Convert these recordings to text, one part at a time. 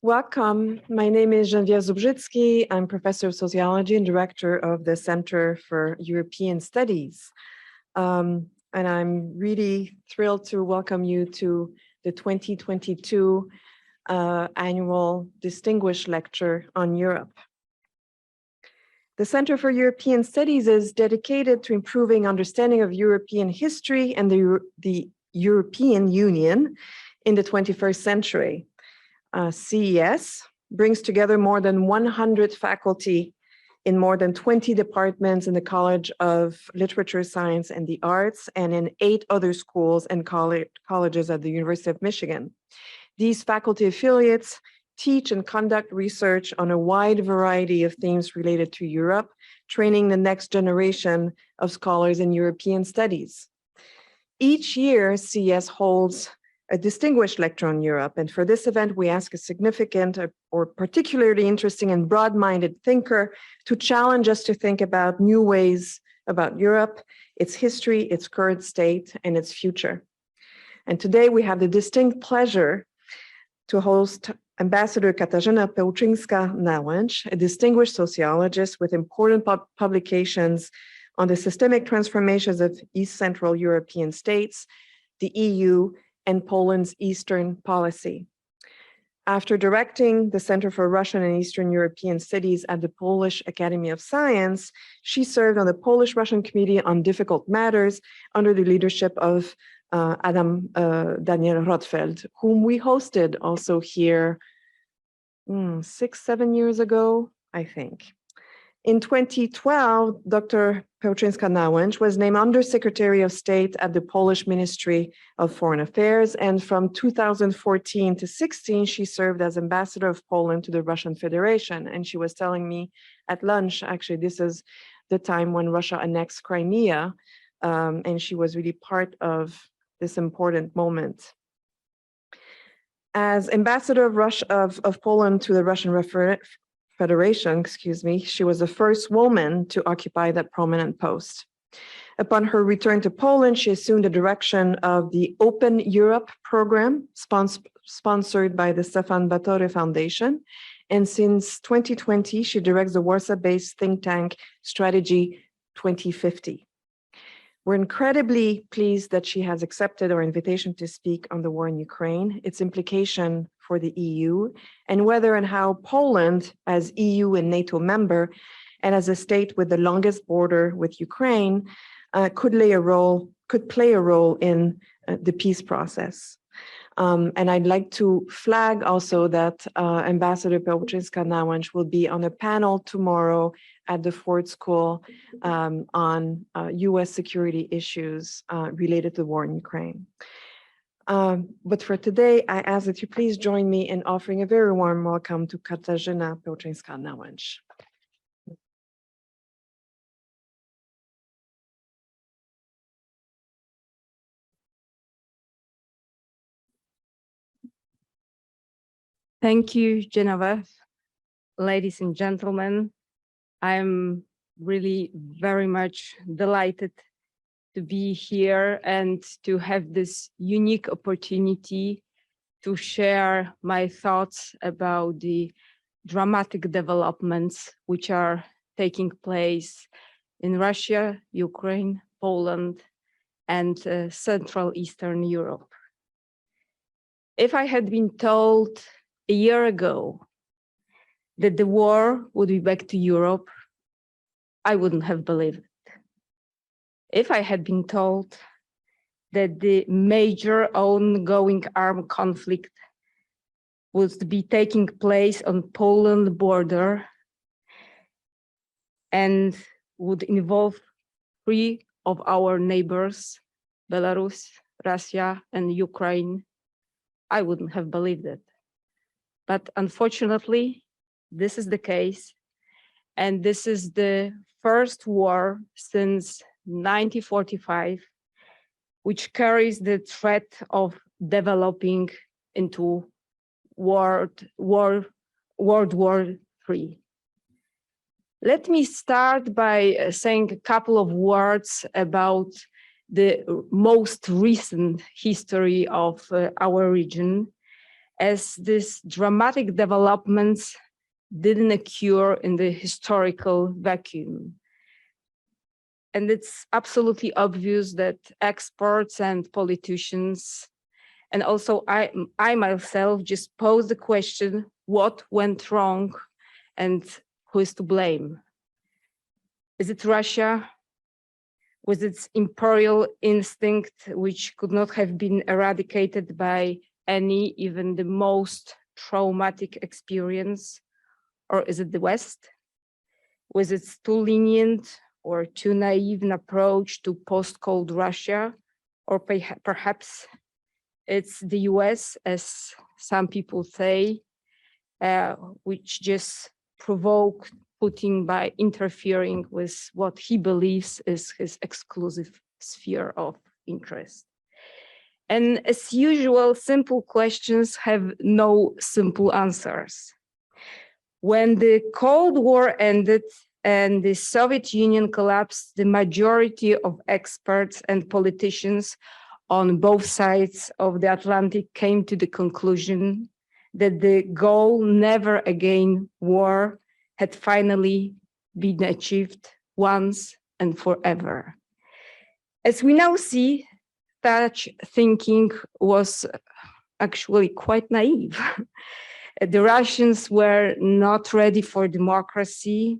Welcome. My name is Geneviève Zubrzycki. I'm professor of sociology and director of the Center for European Studies. And I'm really thrilled to welcome you to the 2022 annual Distinguished Lecture on Europe. The Center for European Studies is dedicated to improving understanding of European history and the European Union in the 21st century. CES brings together more than 100 faculty in more than 20 departments in the College of Literature, Science, and the Arts, and in 8 other schools and colleges at the University of Michigan. These faculty affiliates teach and conduct research on a wide variety of themes related to Europe, training the next generation of scholars in European studies. Each year, CES holds a distinguished lecture on Europe. And for this event, we ask a significant or particularly interesting and broad-minded thinker to challenge us to think about new ways about Europe, its history, its current state, and its future. And today we have the distinct pleasure to host Ambassador Katarzyna Pełczyńska-Nałęcz, a distinguished sociologist with important publications on the systemic transformations of East Central European states, the EU, and Poland's Eastern policy. After directing the Center for Russian and Eastern European Studies at the Polish Academy of Science, she served on the Polish-Russian Committee on Difficult Matters under the leadership of Daniel Rotfeld, whom we hosted also here 6-7 years ago, I think. In 2012, Dr. Pełczyńska-Nałęcz was named Undersecretary of State at the Polish Ministry of Foreign Affairs, and from 2014 to 16, she served as Ambassador of Poland to the Russian Federation. And she was telling me at lunch, actually, this is the time when Russia annexed Crimea, and she was really part of this important moment. As Ambassador of Poland to the Russian Federation, she was the first woman to occupy that prominent post. Upon her return to Poland, she assumed the direction of the Open Europe program, sponsored by the Stefan Batory Foundation. And since 2020, she directs the Warsaw-based think tank Strategy 2050. We're incredibly pleased that she has accepted our invitation to speak on the war in Ukraine, its implication for the EU, and whether and how Poland, as EU and NATO member, and as a state with the longest border with Ukraine, could play a role in the peace process. And I'd like to flag also that Ambassador Pełczyńska-Nałęcz will be on a panel tomorrow at the Ford School on US security issues related to the war in Ukraine. But for today, I ask that you please join me in offering a very warm welcome to Katarzyna Pełczyńska-Nałęcz. Thank you, Geneviève. Ladies and gentlemen, I'm really very much delighted to be here and to have this unique opportunity to share my thoughts about the dramatic developments which are taking place in Russia, Ukraine, Poland, and Central Eastern Europe. If I had been told a year ago that the war would be back to Europe, I wouldn't have believed it. If I had been told that the major ongoing armed conflict would be taking place on Poland border and would involve 3 of our neighbors, Belarus, Russia, and Ukraine, I wouldn't have believed it. But unfortunately, this is the case. And this is the first war since 1945, which carries the threat of developing into World War III. Let me start by saying a couple of words about the most recent history of our region. as these dramatic developments didn't occur in the historical vacuum. And it's absolutely obvious that experts and politicians, and also I myself, just pose the question, what went wrong and who is to blame? Is it Russia with its imperial instinct, which could not have been eradicated by any, even the most traumatic experience? Or is it the West with its too lenient or too naive an approach to post-Cold Russia? Or perhaps it's the US, as some people say, which just provoked Putin by interfering with what he believes is his exclusive sphere of interest. And as usual, simple questions have no simple answers. When the Cold War ended and the Soviet Union collapsed, the majority of experts and politicians on both sides of the Atlantic came to the conclusion that the goal, never again war, had finally been achieved once and forever. As we now see, such thinking was actually quite naive. The Russians were not ready for democracy.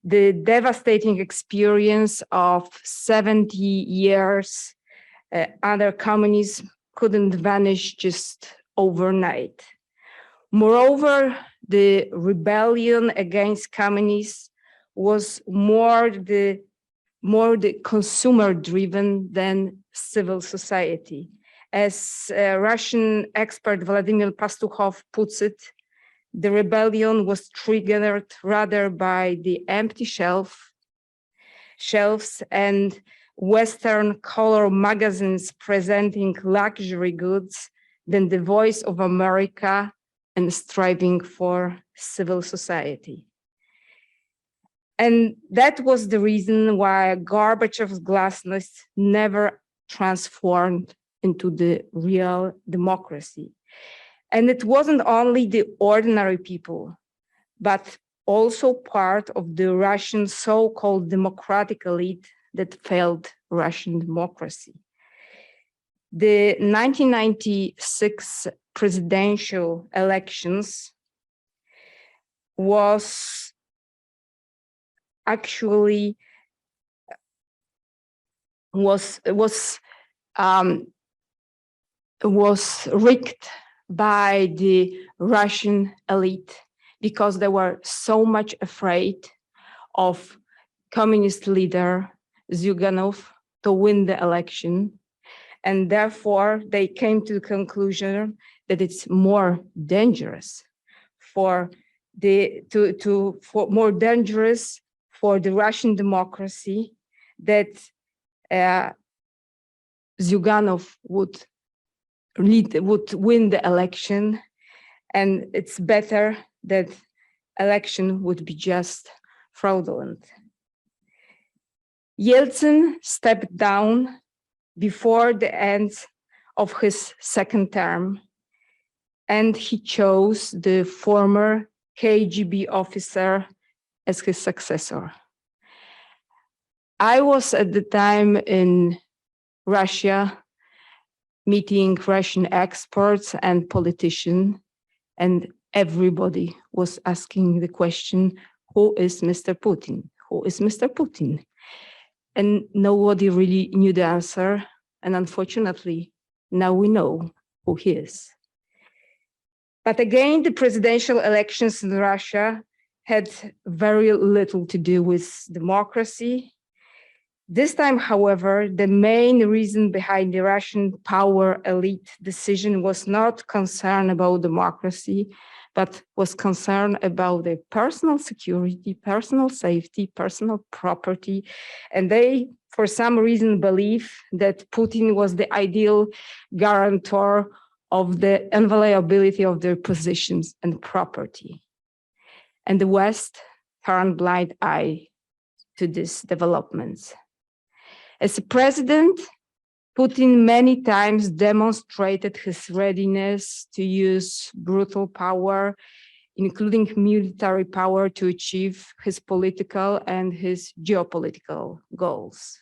The devastating experience of 70 years under communism couldn't vanish just overnight. Moreover, the rebellion against communists was more the consumer-driven than civil society. As Russian expert Vladimir Pastukhov puts it, the rebellion was triggered rather by the empty shelves and Western color magazines presenting luxury goods than the voice of America and striving for civil society. And that was the reason why Gorbachev's glasnost never transformed into the real democracy. And it wasn't only the ordinary people, but also part of the Russian so-called democratic elite that failed Russian democracy. The 1996 presidential elections was actually was rigged by the Russian elite because they were so much afraid of communist leader Zyuganov to win the election. And therefore, they came to the conclusion that it's more dangerous for the Russian democracy that Zyuganov would win the election, and it's better that election would be just fraudulent. Yeltsin stepped down before the end of his second term, and he chose the former KGB officer as his successor. I was at the time in Russia meeting Russian experts and politicians, and everybody was asking the question, who is Mr. Putin? Who is Mr. Putin? And nobody really knew the answer. And unfortunately, now we know who he is. But again, the presidential elections in Russia had very little to do with democracy. This time, however, the main reason behind the Russian power elite decision was not concern about democracy, but was concerned about their personal security, personal safety, personal property. And they, for some reason, believe that Putin was the ideal guarantor of the inviolability of their positions and property. And the West turned blind eye to these developments. As a president, Putin many times demonstrated his readiness to use brutal power, including military power, to achieve his political and his geopolitical goals.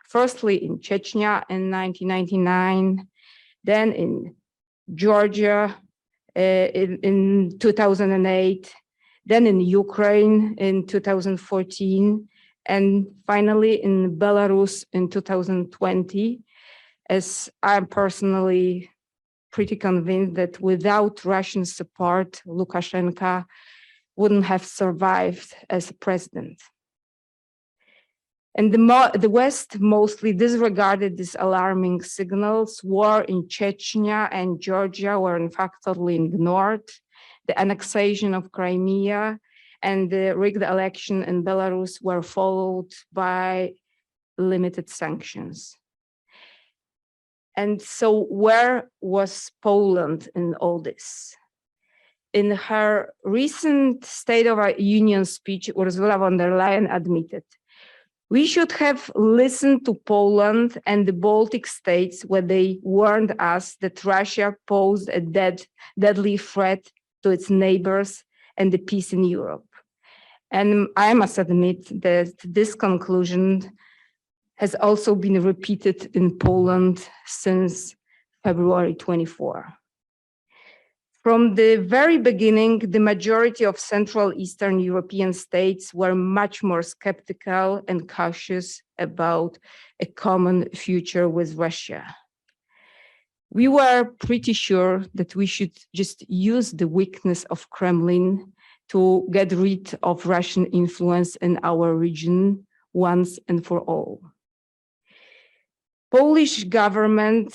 Firstly, in Chechnya in 1999, then in Georgia in 2008, then in Ukraine in 2014, and finally in Belarus in 2020, as I'm personally pretty convinced that without Russian support, Lukashenko wouldn't have survived as a president. And the West mostly disregarded these alarming signals. War in Chechnya and Georgia were in fact totally ignored. The annexation of Crimea and the rigged election in Belarus were followed by limited sanctions. And so where was Poland in all this? In her recent State of the Union speech, Ursula von der Leyen admitted, "We should have listened to Poland and the Baltic states when they warned us that Russia posed a deadly threat to its neighbors and the peace in Europe." And I must admit that this conclusion has also been repeated in Poland since February 24. From the very beginning, the majority of Central Eastern European states were much more skeptical and cautious about a common future with Russia. We were pretty sure that we should just use the weakness of Kremlin to get rid of Russian influence in our region once and for all. Polish government,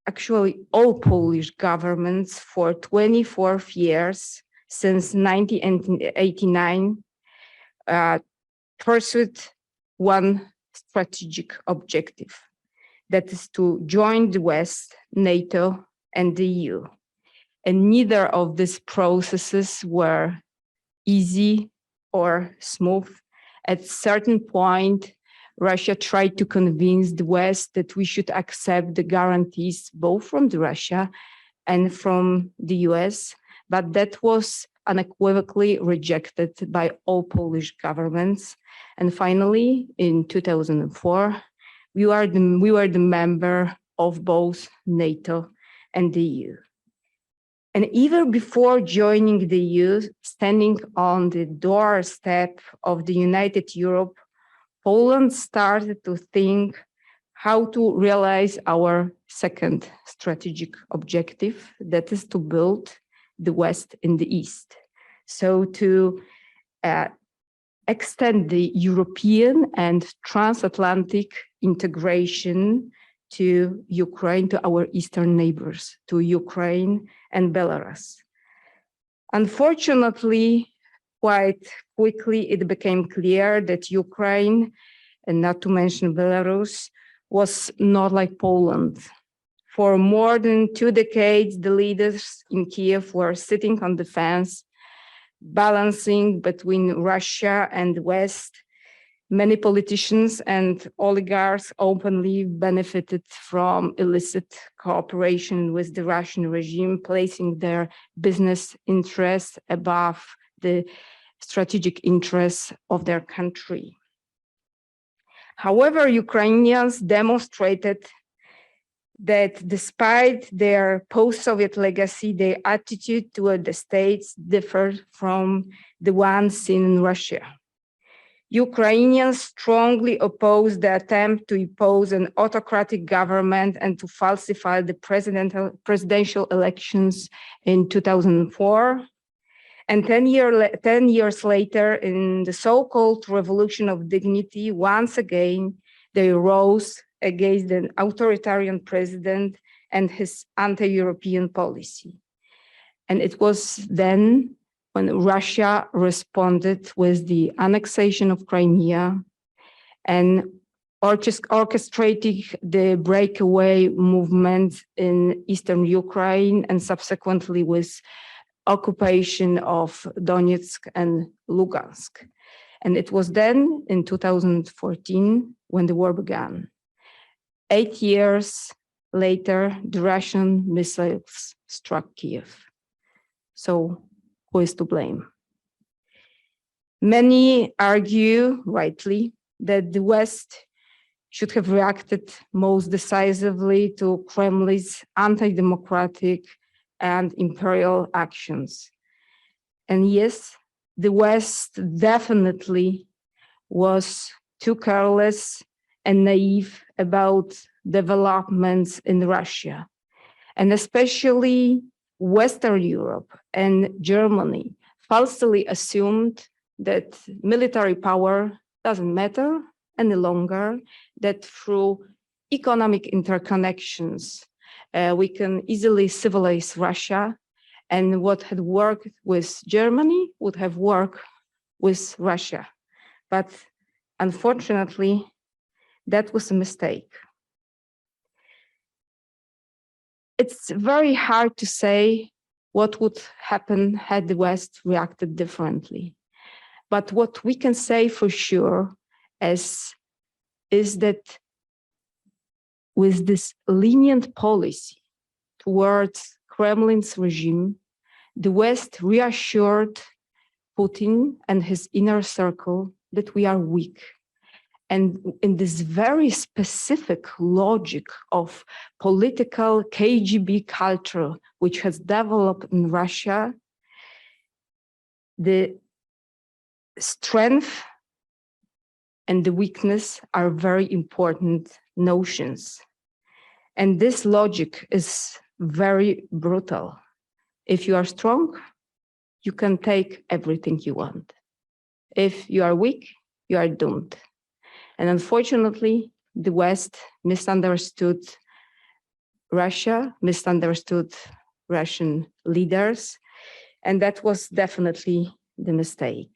actually all Polish governments for 24 years since 1989 pursued one strategic objective, that is to join the West, NATO, and the EU. And neither of these processes were easy or smooth. At a certain point, Russia tried to convince the West that we should accept the guarantees both from Russia and from the US, but that was unequivocally rejected by all Polish governments. And finally, in 2004, we were the member of both NATO and the EU. And even before joining the EU, standing on the doorstep of the United Europe, Poland started to think how to realize our second strategic objective, that is to build the West in the East. So to extend the European and transatlantic integration to Ukraine, to our eastern neighbors, to Ukraine and Belarus. Unfortunately, quite quickly, it became clear that Ukraine, and not to mention Belarus, was not like Poland. For more than 2 decades, the leaders in Kiev were sitting on the fence, balancing between Russia and the West. Many politicians and oligarchs openly benefited from illicit cooperation with the Russian regime, placing their business interests above the strategic interests of their country. However, Ukrainians demonstrated that despite their post-Soviet legacy, their attitude toward the states differed from the one seen in Russia. Ukrainians strongly opposed the attempt to impose an autocratic government and to falsify the presidential elections in 2004. And 10 years later, in the so-called Revolution of Dignity, once again, they rose against an authoritarian president and his anti-European policy. And it was then when Russia responded with the annexation of Crimea and orchestrating the breakaway movement in eastern Ukraine, and subsequently with occupation of Donetsk and Lugansk. And it was then in 2014 when the war began. 8 years later, the Russian missiles struck Kiev. So who is to blame? Many argue, rightly, that the West should have reacted most decisively to Kremlin's anti-democratic and imperial actions. And yes, the West definitely was too careless and naive about developments in Russia, and especially Western Europe and Germany falsely assumed that military power doesn't matter any longer, that through economic interconnections, we can easily civilize Russia, and what had worked with Germany would have worked with Russia. But unfortunately, that was a mistake. It's very hard to say what would happen had the West reacted differently. But what we can say for sure is that with this lenient policy towards Kremlin's regime, the West reassured Putin and his inner circle that we are weak. And in this very specific logic of political KGB culture, which has developed in Russia, the strength and the weakness are very important notions. And this logic is very brutal. If you are strong, you can take everything you want. If you are weak, you are doomed. And unfortunately, the West misunderstood Russia, misunderstood Russian leaders, and that was definitely the mistake.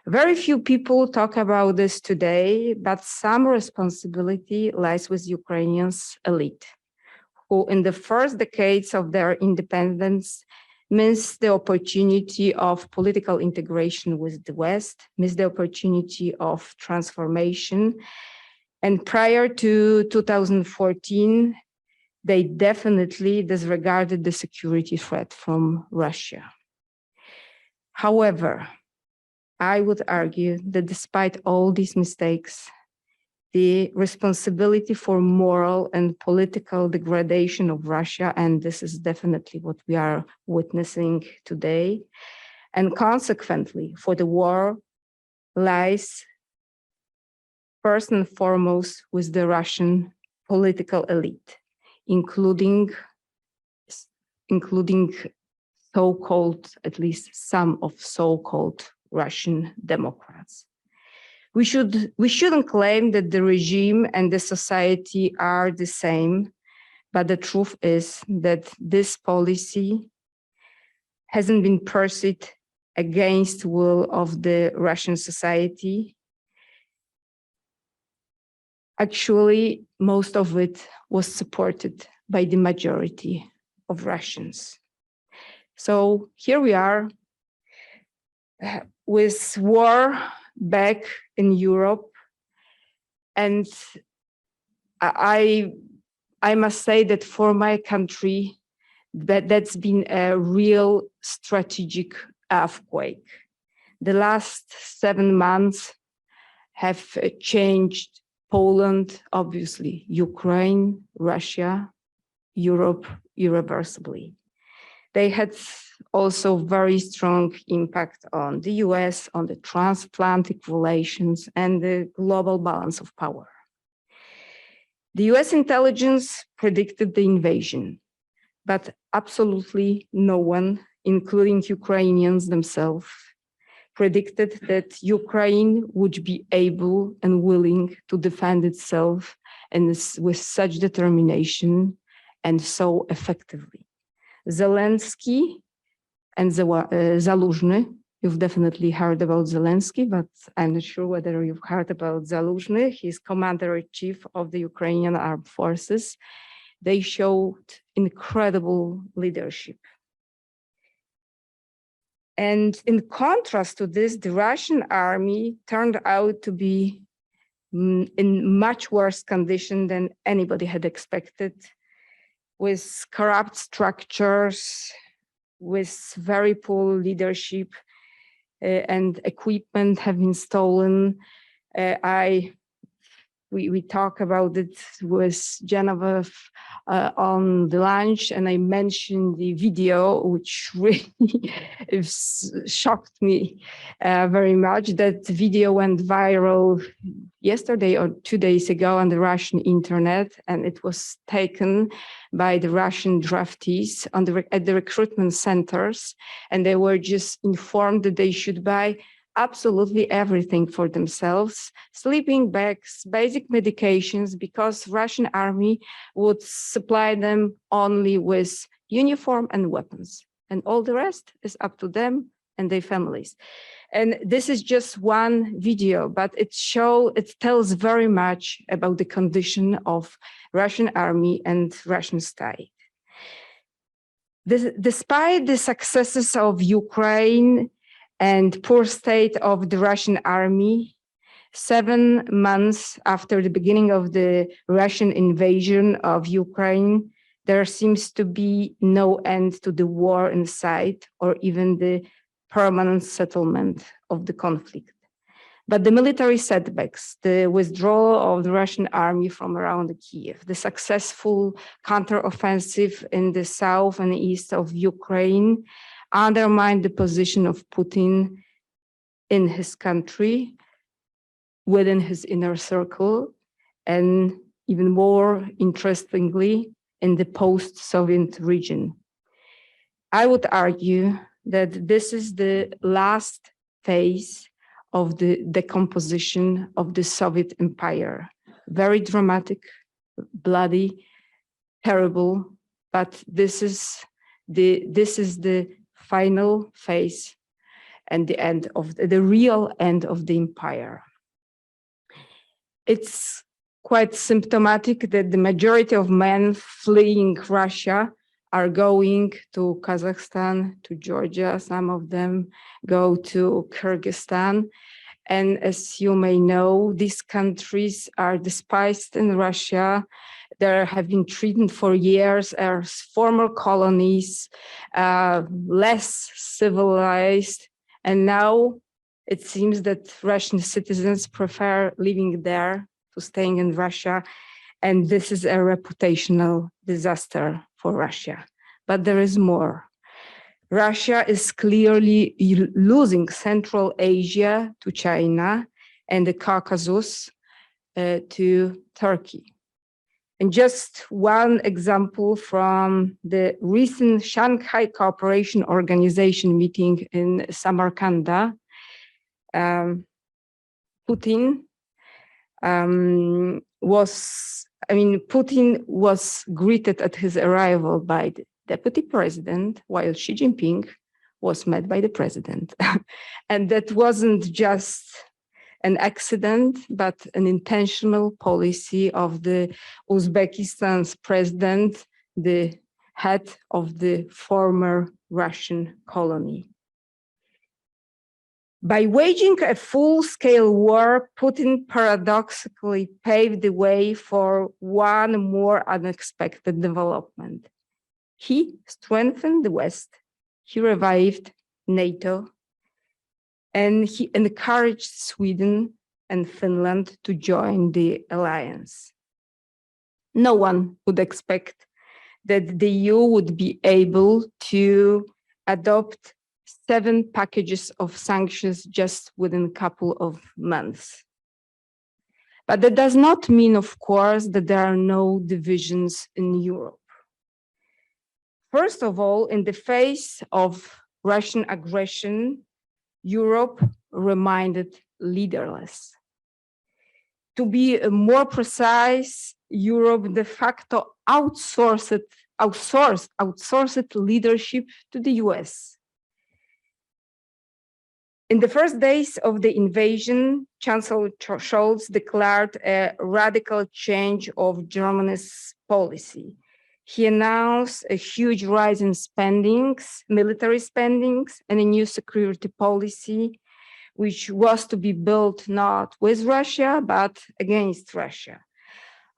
Very few people talk about this today, but some responsibility lies with Ukrainians' elite, who in the first decades of their independence missed the opportunity of political integration with the West, missed the opportunity of transformation. And prior to 2014, they definitely disregarded the security threat from Russia. However, I would argue that despite all these mistakes, the responsibility for moral and political degradation of Russia, and this is definitely what we are witnessing today, and consequently for the war, lies first and foremost with the Russian political elite, including so-called, at least some of so-called Russian Democrats. We shouldn't claim that the regime and the society are the same, but the truth is that this policy hasn't been pursued against the will of the Russian society. Actually, most of it was supported by the majority of Russians. So here we are with war back in Europe. And I must say that for my country, that's been a real strategic earthquake. The last 7 months have changed Poland, obviously, Ukraine, Russia, Europe irreversibly. They had also very strong impact on the US, on the transatlantic relations, and the global balance of power. The US intelligence predicted the invasion, but absolutely no one, including Ukrainians themselves, predicted that Ukraine would be able and willing to defend itself and with such determination and so effectively. Zelensky and Zaluzhny, you've definitely heard about Zelensky, but I'm not sure whether you've heard about Zaluzhny. He's commander-in-chief of the Ukrainian armed forces. They showed incredible leadership. And in contrast to this, the Russian army turned out to be in much worse condition than anybody had expected, with corrupt structures, with very poor leadership, and equipment have been stolen. We talk about it with Genevieve on the lunch, and I mentioned the video, which really shocked me very much. That video went viral yesterday or 2 days ago on the Russian internet, and it was taken by the Russian draftees at the recruitment centers, and they were just informed that they should buy absolutely everything for themselves, sleeping bags, basic medications, because Russian army would supply them only with uniform and weapons, and all the rest is up to them and their families. And this is just one video, but it tells very much about the condition of Russian army and Russian state. Despite the successes of Ukraine and poor state of the Russian army, 7 months after the beginning of the Russian invasion of Ukraine, there seems to be no end to the war in sight, or even the permanent settlement of the conflict. But the military setbacks, the withdrawal of the Russian army from around Kiev, the successful counteroffensive in the south and east of Ukraine, undermined the position of Putin in his country, within his inner circle, and even more interestingly, in the post-Soviet region. I would argue that this is the last phase of the decomposition of the Soviet empire. Very dramatic, bloody, terrible, but this is the final phase and the end of the real end of the empire. It's quite symptomatic that the majority of men fleeing Russia are going to Kazakhstan, to Georgia. Some of them go to Kyrgyzstan. And as you may know, these countries are despised in Russia. They have been treated for years as former colonies, less civilized. And now it seems that Russian citizens prefer living there to staying in Russia. And this is a reputational disaster for Russia. But there is more. Russia is clearly losing Central Asia to China and the Caucasus to Turkey. And just one example from the recent Shanghai Cooperation Organization meeting in Samarkand, Putin was greeted at his arrival by the deputy president, while Xi Jinping was met by the president. And that wasn't just an accident, but an intentional policy of the Uzbekistan's president, the head of the former Russian colony. By waging a full-scale war, Putin paradoxically paved the way for one more unexpected development. He strengthened the West, he revived NATO, and he encouraged Sweden and Finland to join the alliance. No one would expect that the EU would be able to adopt 7 packages of sanctions just within a couple of months. But that does not mean, of course, that there are no divisions in Europe. First of all, in the face of Russian aggression, Europe remained leaderless. To be more precise, Europe de facto outsourced leadership to the US. In the first days of the invasion, Chancellor Scholz declared a radical change of Germany's policy. He announced a huge rise in spendings, military spendings, and a new security policy which was to be built not with Russia, but against Russia.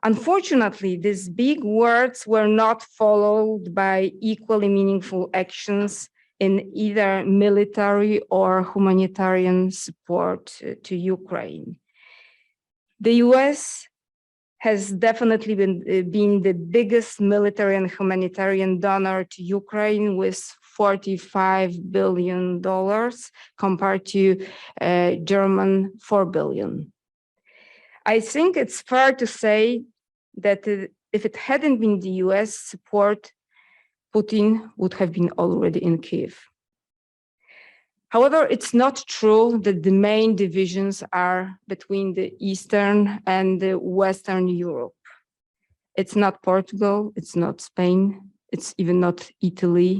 Unfortunately, these big words were not followed by equally meaningful actions in either military or humanitarian support to Ukraine. The US has definitely been the biggest military and humanitarian donor to Ukraine with $45 billion compared to German $4 billion. I think it's fair to say that if it hadn't been the US support, Putin would have been already in Kyiv. However, it's not true that the main divisions are between the Eastern and the Western Europe. It's not Portugal, it's not Spain, it's even not Italy,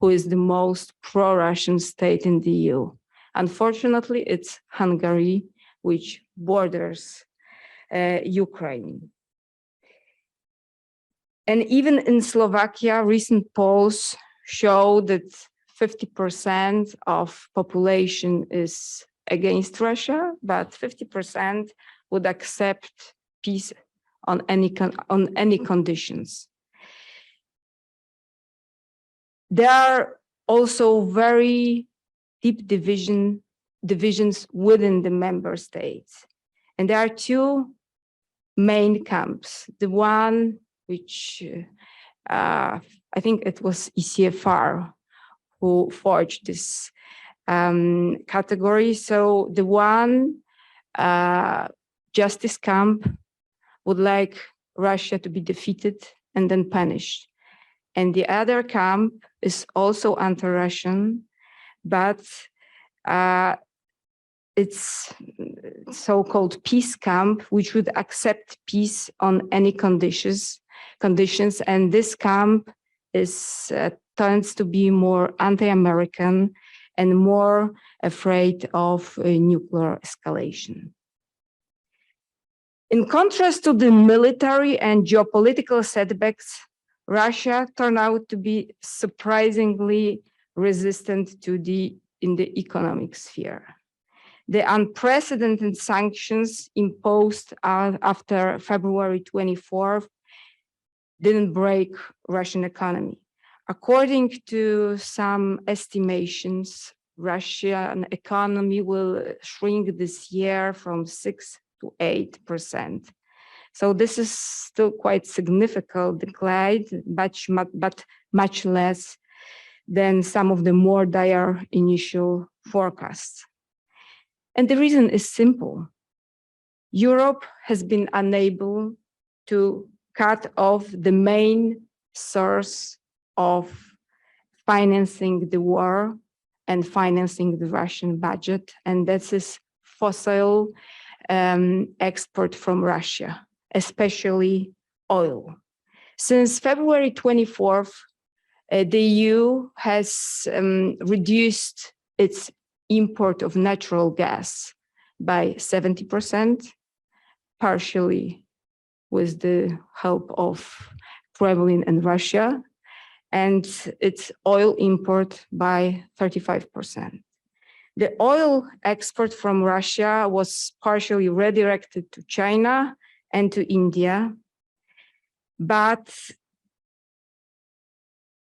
who is the most pro-Russian state in the EU. Unfortunately, it's Hungary, which borders Ukraine. And even in Slovakia, recent polls show that 50% of population is against Russia, but 50% would accept peace on any conditions. There are also very deep divisions within the member states. And there are two main camps. The one which I think it was ECFR who forged this category. So the one justice camp would like Russia to be defeated and then punished. And the other camp is also anti-Russian, but it's so-called peace camp, which would accept peace on any conditions. And this camp is tends to be more anti-American and more afraid of nuclear escalation. In contrast to the military and geopolitical setbacks, Russia turned out to be surprisingly resistant in the economic sphere. The unprecedented sanctions imposed after February 24th didn't break Russian economy. According to some estimations, Russian economy will shrink this year from 6 to 8%. So this is still quite significant decline, but much less than some of the more dire initial forecasts. And the reason is simple. Europe has been unable to cut off the main source of financing the war and financing the Russian budget, and that is fossil export from Russia, especially oil. Since February 24th, the EU has reduced its import of natural gas by 70%, partially with the help of Kremlin and Russia, and its oil import by 35%. The oil export from Russia was partially redirected to China and to India, but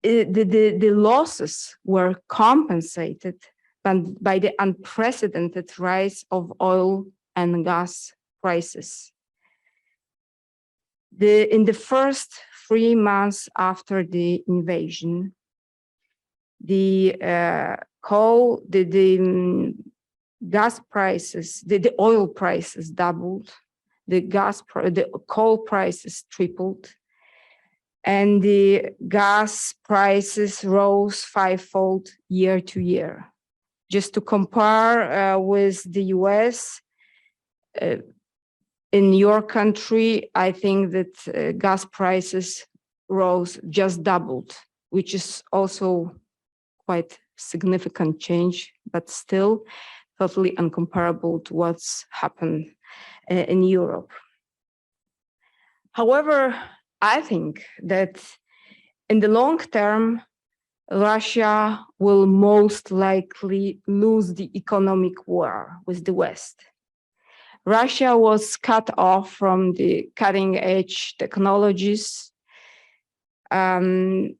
the losses were compensated by the unprecedented rise of oil and gas prices. In the first 3 months after the invasion, the gas prices, the oil prices doubled, the coal prices tripled, and the gas prices rose 5-fold year to year. Just to compare with the US, in your country, I think that gas prices rose just doubled, which is also quite significant change, but still totally incomparable to what's happened in Europe. However, I think that in the long term, Russia will most likely lose the economic war with the West. Russia was cut off from the cutting-edge technologies and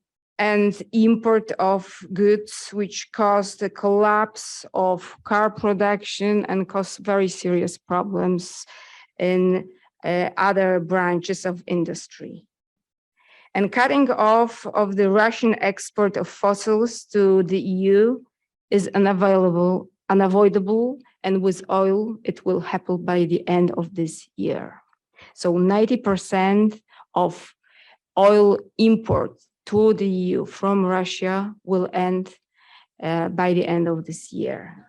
import of goods, which caused the collapse of car production and caused very serious problems in other branches of industry. And cutting off of the Russian export of fossils to the EU is unavoidable, and with oil, it will happen by the end of this year. So 90% of oil imports to the EU from Russia will end by the end of this year.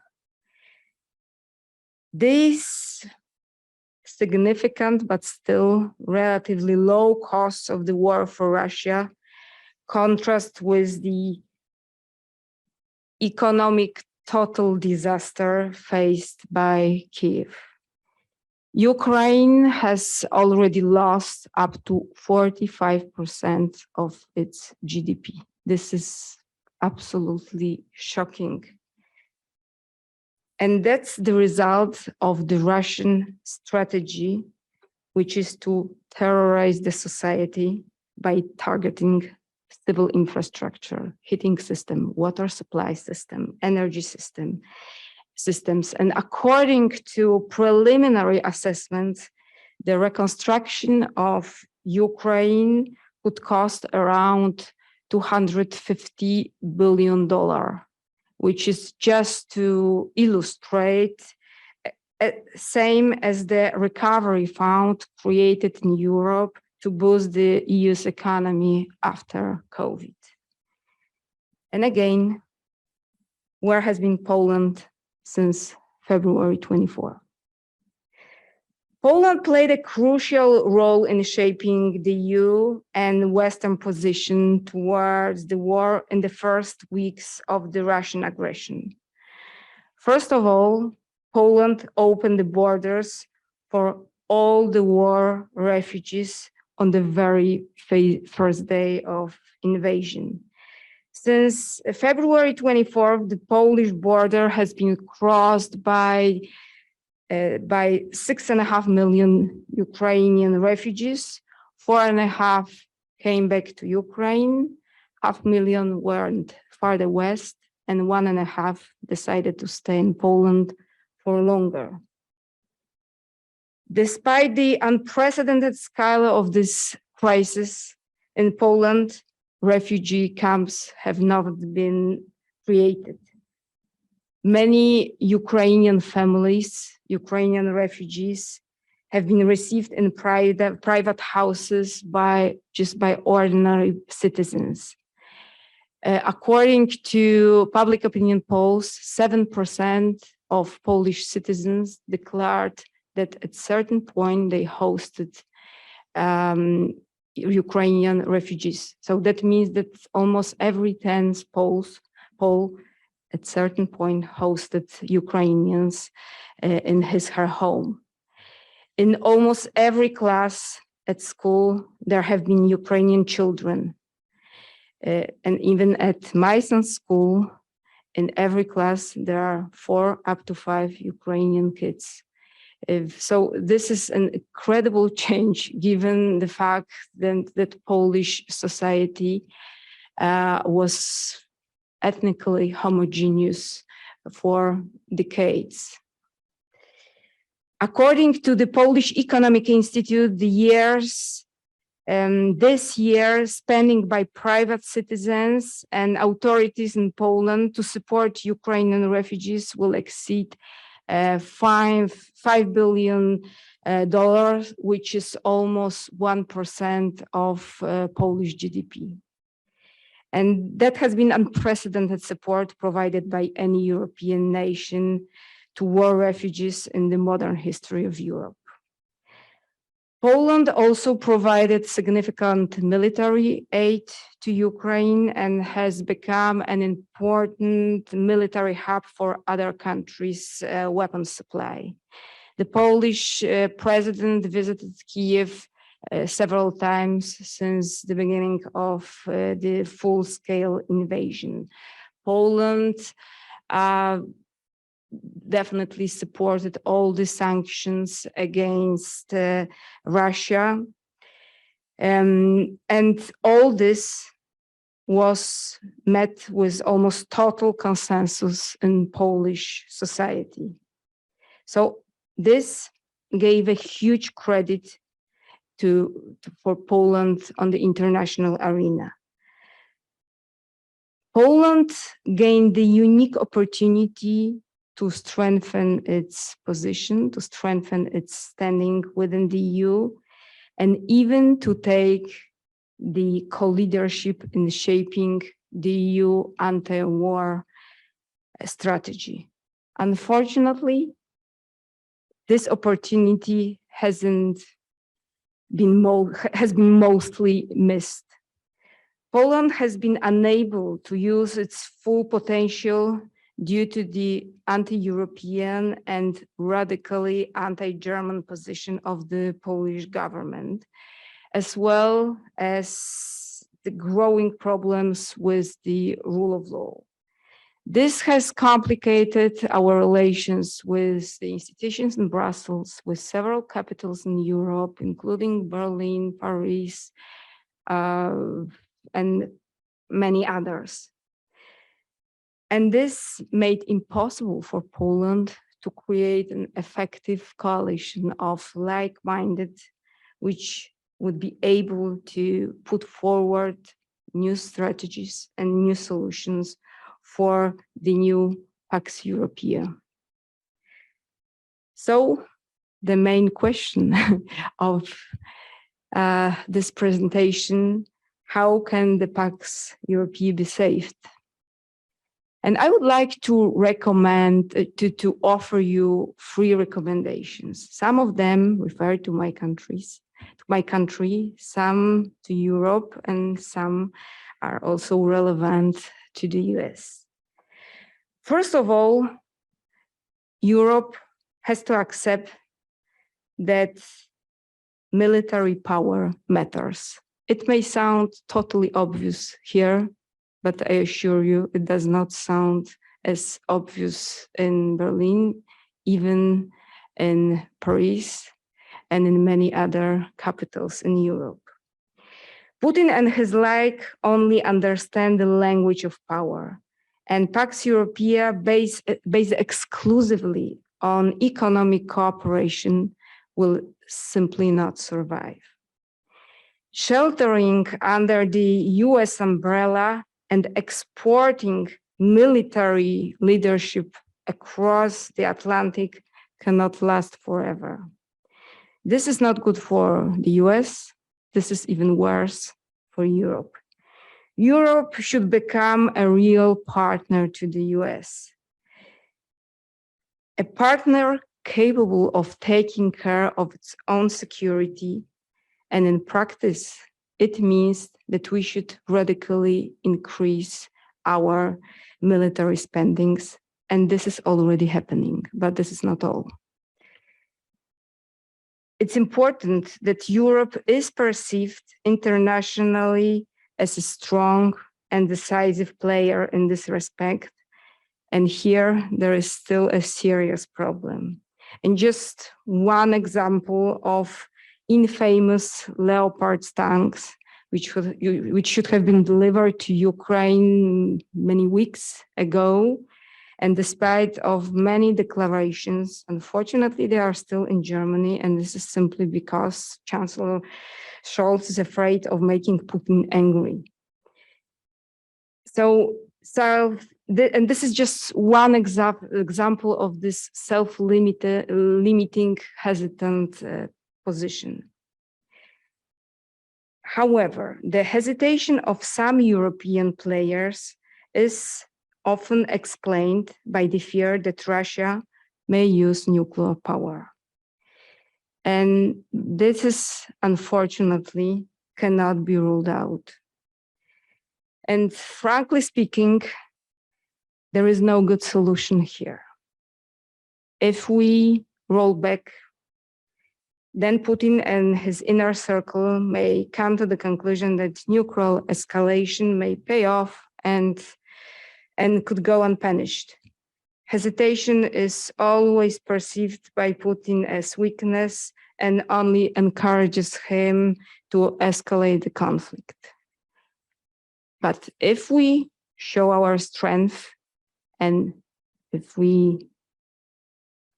These significant but still relatively low costs of the war for Russia contrast with the economic total disaster faced by Kiev. Ukraine has already lost up to 45% of its GDP. This is absolutely shocking. And that's the result of the Russian strategy, which is to terrorize the society by targeting civil infrastructure, heating system, water supply system, energy systems. And according to preliminary assessments, the reconstruction of Ukraine would cost around $250 billion, which is just to illustrate, same as the recovery fund created in Europe to boost the EU's economy after COVID. And again, where has been Poland since February 24? Poland played a crucial role in shaping the EU and Western position towards the war in the first weeks of the Russian aggression. First of all, Poland opened the borders for all the war refugees on the very first day of invasion. Since February 24th, the Polish border has been crossed by 6.5 million Ukrainian refugees. 4.5 came back to Ukraine, 500,000 went farther west, and 1.5 decided to stay in Poland for longer. Despite the unprecedented scale of this crisis in Poland, refugee camps have not been created. Many Ukrainian families, Ukrainian refugees, have been received in private houses by ordinary citizens. According to public opinion polls, 7% of Polish citizens declared that at certain point they hosted Ukrainian refugees. So that means that almost every 10th Pole at certain point hosted Ukrainians in her home. In almost every class at school, there have been Ukrainian children. And even at my son's school, in every class, there are 4 up to 5 Ukrainian kids. So this is an incredible change, given the fact that Polish society was ethnically homogeneous for decades. According to the Polish Economic Institute, this year spending by private citizens and authorities in Poland to support Ukrainian refugees will exceed $5 billion, which is almost 1% of Polish GDP. And that has been unprecedented support provided by any European nation to war refugees in the modern history of Europe. Poland also provided significant military aid to Ukraine and has become an important military hub for other countries' weapons supply. The Polish president visited Kiev several times since the beginning of the full-scale invasion. Poland definitely supported all the sanctions against Russia. And all this was met with almost total consensus in Polish society. So this gave a huge credit for Poland on the international arena. Poland gained the unique opportunity to strengthen its position, to strengthen its standing within the EU, and even to take the co-leadership in shaping the EU anti-war strategy. Unfortunately, this opportunity has been mostly missed. Poland has been unable to use its full potential due to the anti-European and radically anti-German position of the Polish government, as well as the growing problems with the rule of law. This has complicated our relations with the institutions in Brussels, with several capitals in Europe, including Berlin, Paris, and many others. And this made impossible for Poland to create an effective coalition of like-minded, which would be able to put forward new strategies and new solutions for the new Pax Europaea. So the main question of this presentation, how can the Pax Europaea be saved? And I would like to recommend, to offer you 3 recommendations. Some of them refer to my country, some to Europe, and some are also relevant to the US. First of all, Europe has to accept that military power matters. It may sound totally obvious here, but I assure you it does not sound as obvious in Berlin, even in Paris, and in many other capitals in Europe. Putin and his like only understand the language of power, and Pax Europaea based exclusively on economic cooperation will simply not survive. Sheltering under the US umbrella and exporting military leadership across the Atlantic cannot last forever. This is not good for the US. This is even worse for Europe. Europe should become a real partner to the US. A partner capable of taking care of its own security, and in practice, it means that we should radically increase our military spendings, and this is already happening, but this is not all. It's important that Europe is perceived internationally as a strong and decisive player in this respect, and here there is still a serious problem. And just one example of infamous Leopard tanks, which should have been delivered to Ukraine many weeks ago. And despite of many declarations, unfortunately, they are still in Germany. And this is simply because Chancellor Scholz is afraid of making Putin angry. And this is just one example of this self-limiting, hesitant position. However, the hesitation of some European players is often explained by the fear that Russia may use nuclear power. And this is, unfortunately, cannot be ruled out. And frankly speaking, there is no good solution here. If we roll back then Putin and his inner circle may come to the conclusion that nuclear escalation may pay off and could go unpunished. Hesitation is always perceived by Putin as weakness and only encourages him to escalate the conflict. But if we show our strength and if we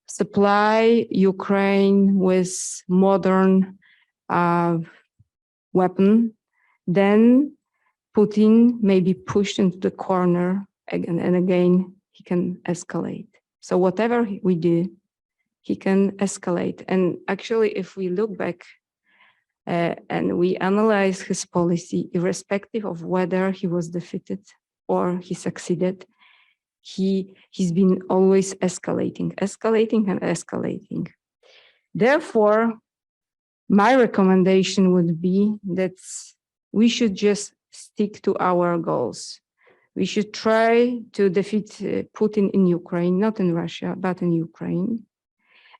supply Ukraine with modern weapon, then Putin may be pushed into the corner again and again. He can escalate. So whatever we do, he can escalate. And actually, if we look back and we analyze his policy, irrespective of whether he was defeated or he succeeded, he's been always escalating and escalating. Therefore, my recommendation would be that we should just stick to our goals. We should try to defeat Putin in Ukraine, not in Russia, but in Ukraine.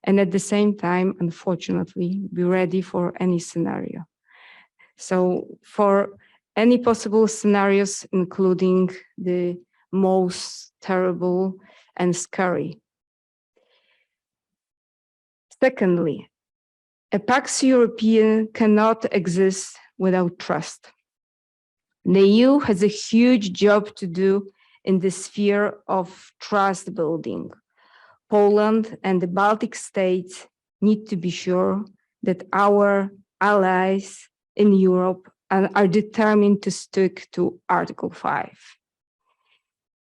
And at the same time, unfortunately, be ready for any scenario. So for any possible scenarios, including the most terrible and scary. Secondly, a Pax Europaea cannot exist without trust. The EU has a huge job to do in the sphere of trust building. Poland and the Baltic states need to be sure that our allies in Europe are determined to stick to Article 5.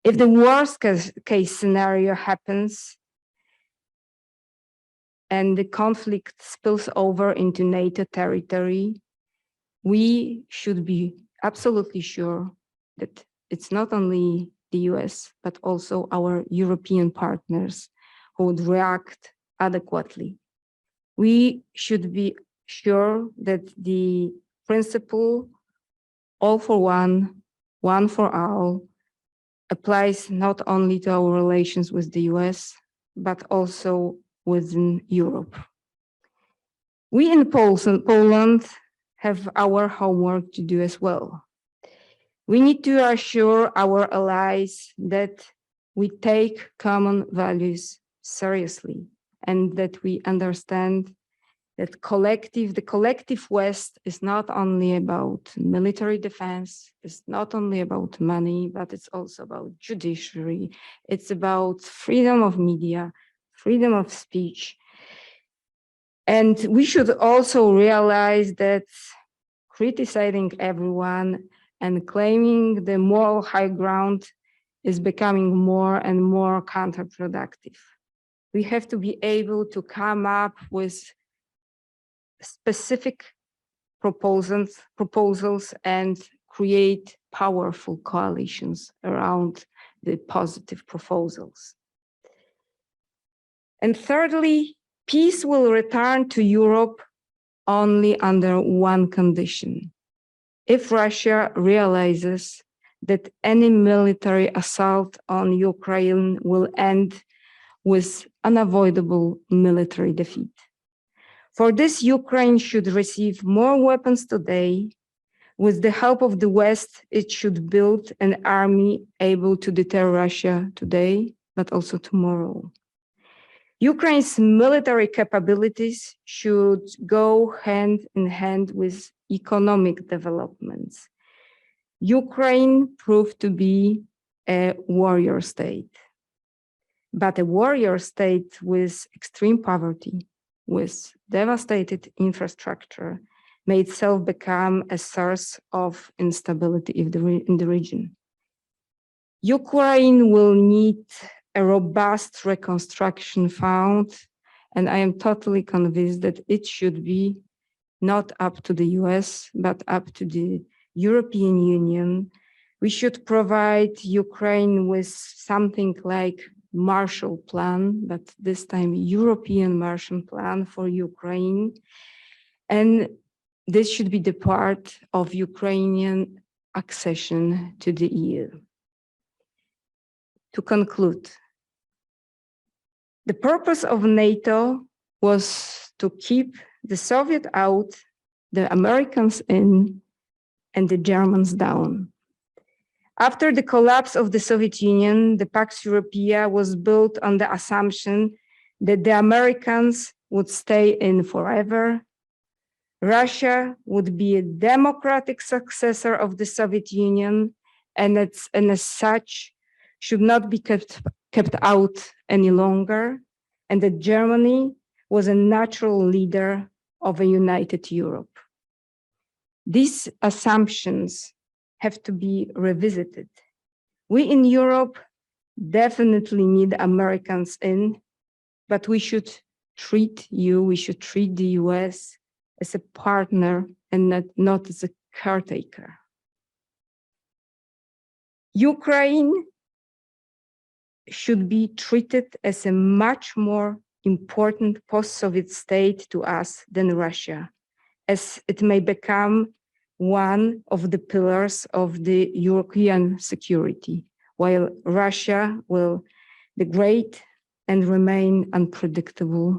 If the worst case scenario happens and the conflict spills over into NATO territory, we should be absolutely sure that it's not only the US, but also our European partners who would react adequately. We should be sure that the principle, all for one, one for all, applies not only to our relations with the US, but also within Europe. We in Poland have our homework to do as well. We need to assure our allies that we take common values seriously and that we understand that the collective West is not only about military defense, it's not only about money, but it's also about judiciary, it's about freedom of media, freedom of speech. And we should also realize that criticizing everyone and claiming the moral high ground is becoming more and more counterproductive. We have to be able to come up with specific proposals and create powerful coalitions around the positive proposals. And thirdly, peace will return to Europe only under one condition: if Russia realizes that any military assault on Ukraine will end with unavoidable military defeat. For this, Ukraine should receive more weapons today. With the help of the West, it should build an army able to deter Russia today, but also tomorrow. Ukraine's military capabilities should go hand in hand with economic developments. Ukraine proved to be a warrior state, but a warrior state with extreme poverty, with devastated infrastructure, may itself become a source of instability in the region. Ukraine will need a robust reconstruction fund, and I am totally convinced that it should be not up to the US, but up to the European Union. We should provide Ukraine with something like Marshall Plan, but this time European Marshall Plan for Ukraine. And this should be the part of Ukrainian accession to the EU. To conclude, the purpose of NATO was to keep the Soviet out, the Americans in, and the Germans down. After the collapse of the Soviet Union, the Pax Europaea was built on the assumption that the Americans would stay in forever. Russia would be a democratic successor of the Soviet Union, and as such should not be kept out any longer, and that Germany was a natural leader of a united Europe. These assumptions have to be revisited. We in Europe definitely need Americans in, but we should treat the US as a partner and not as a caretaker. Ukraine should be treated as a much more important post-Soviet state to us than Russia, as it may become one of the pillars of the European security, while Russia will degrade and remain unpredictable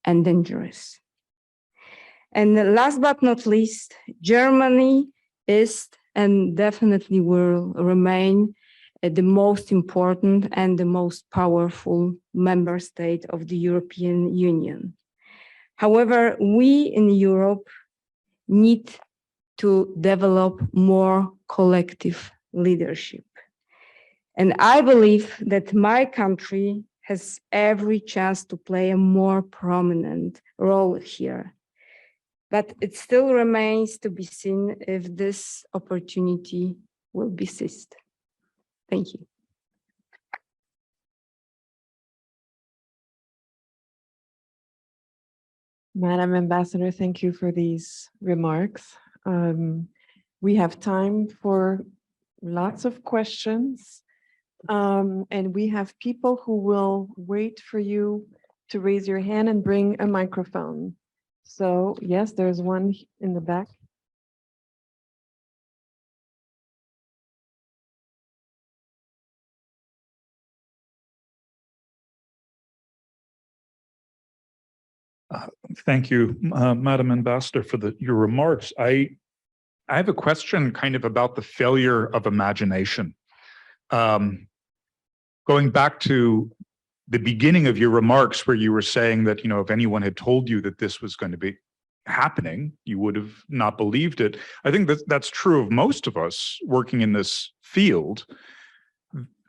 and dangerous. And last but not least, Germany is and definitely will remain the most important and the most powerful member state of the European Union. However, we in Europe need to develop more collective leadership. And I believe that my country has every chance to play a more prominent role here. But it still remains to be seen if this opportunity will be seized. Thank you. Madam Ambassador, thank you for these remarks. We have time for lots of questions, and we have people who will wait for you to raise your hand and bring a microphone. So yes, there's one in the back. Thank you, Madam Ambassador, for your remarks. I have a question kind of about the failure of imagination. Going back to the beginning of your remarks where you were saying that, if anyone had told you that this was going to be happening, you would have not believed it. I think that's true of most of us working in this field.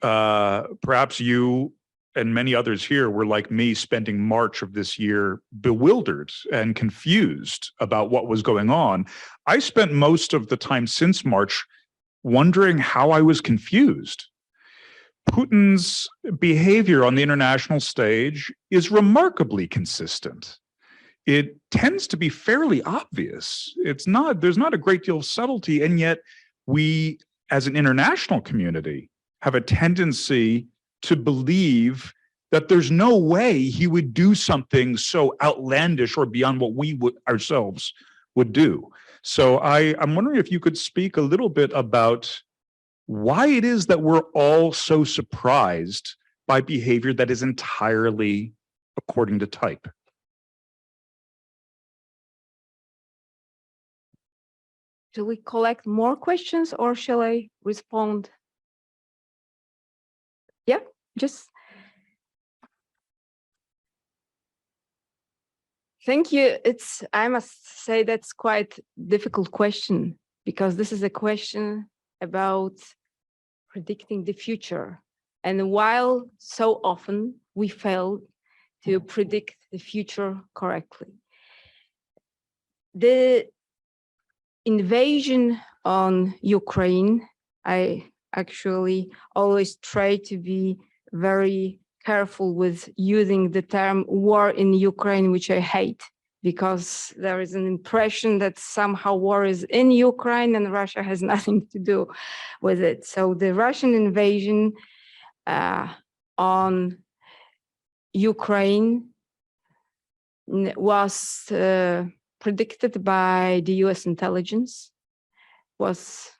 Perhaps you and many others here were like me, spending March of this year bewildered and confused about what was going on. I spent most of the time since March wondering how I was confused. Putin's behavior on the international stage is remarkably consistent. It tends to be fairly obvious. There's not a great deal of subtlety, and yet we, as an international community, have a tendency to believe that there's no way he would do something so outlandish or beyond what we ourselves would do. So I'm wondering if you could speak a little bit about why it is that we're all so surprised by behavior that is entirely according to type. Shall we collect more questions or shall I respond? Yeah, just. Thank you. I must say that's quite difficult question, because this is a question about predicting the future. And while so often we fail to predict the future correctly, the invasion on Ukraine, I actually always try to be very careful with using the term war in Ukraine, which I hate, because there is an impression that somehow war is in Ukraine and Russia has nothing to do with it. So the Russian invasion on Ukraine was predicted by the US intelligence, was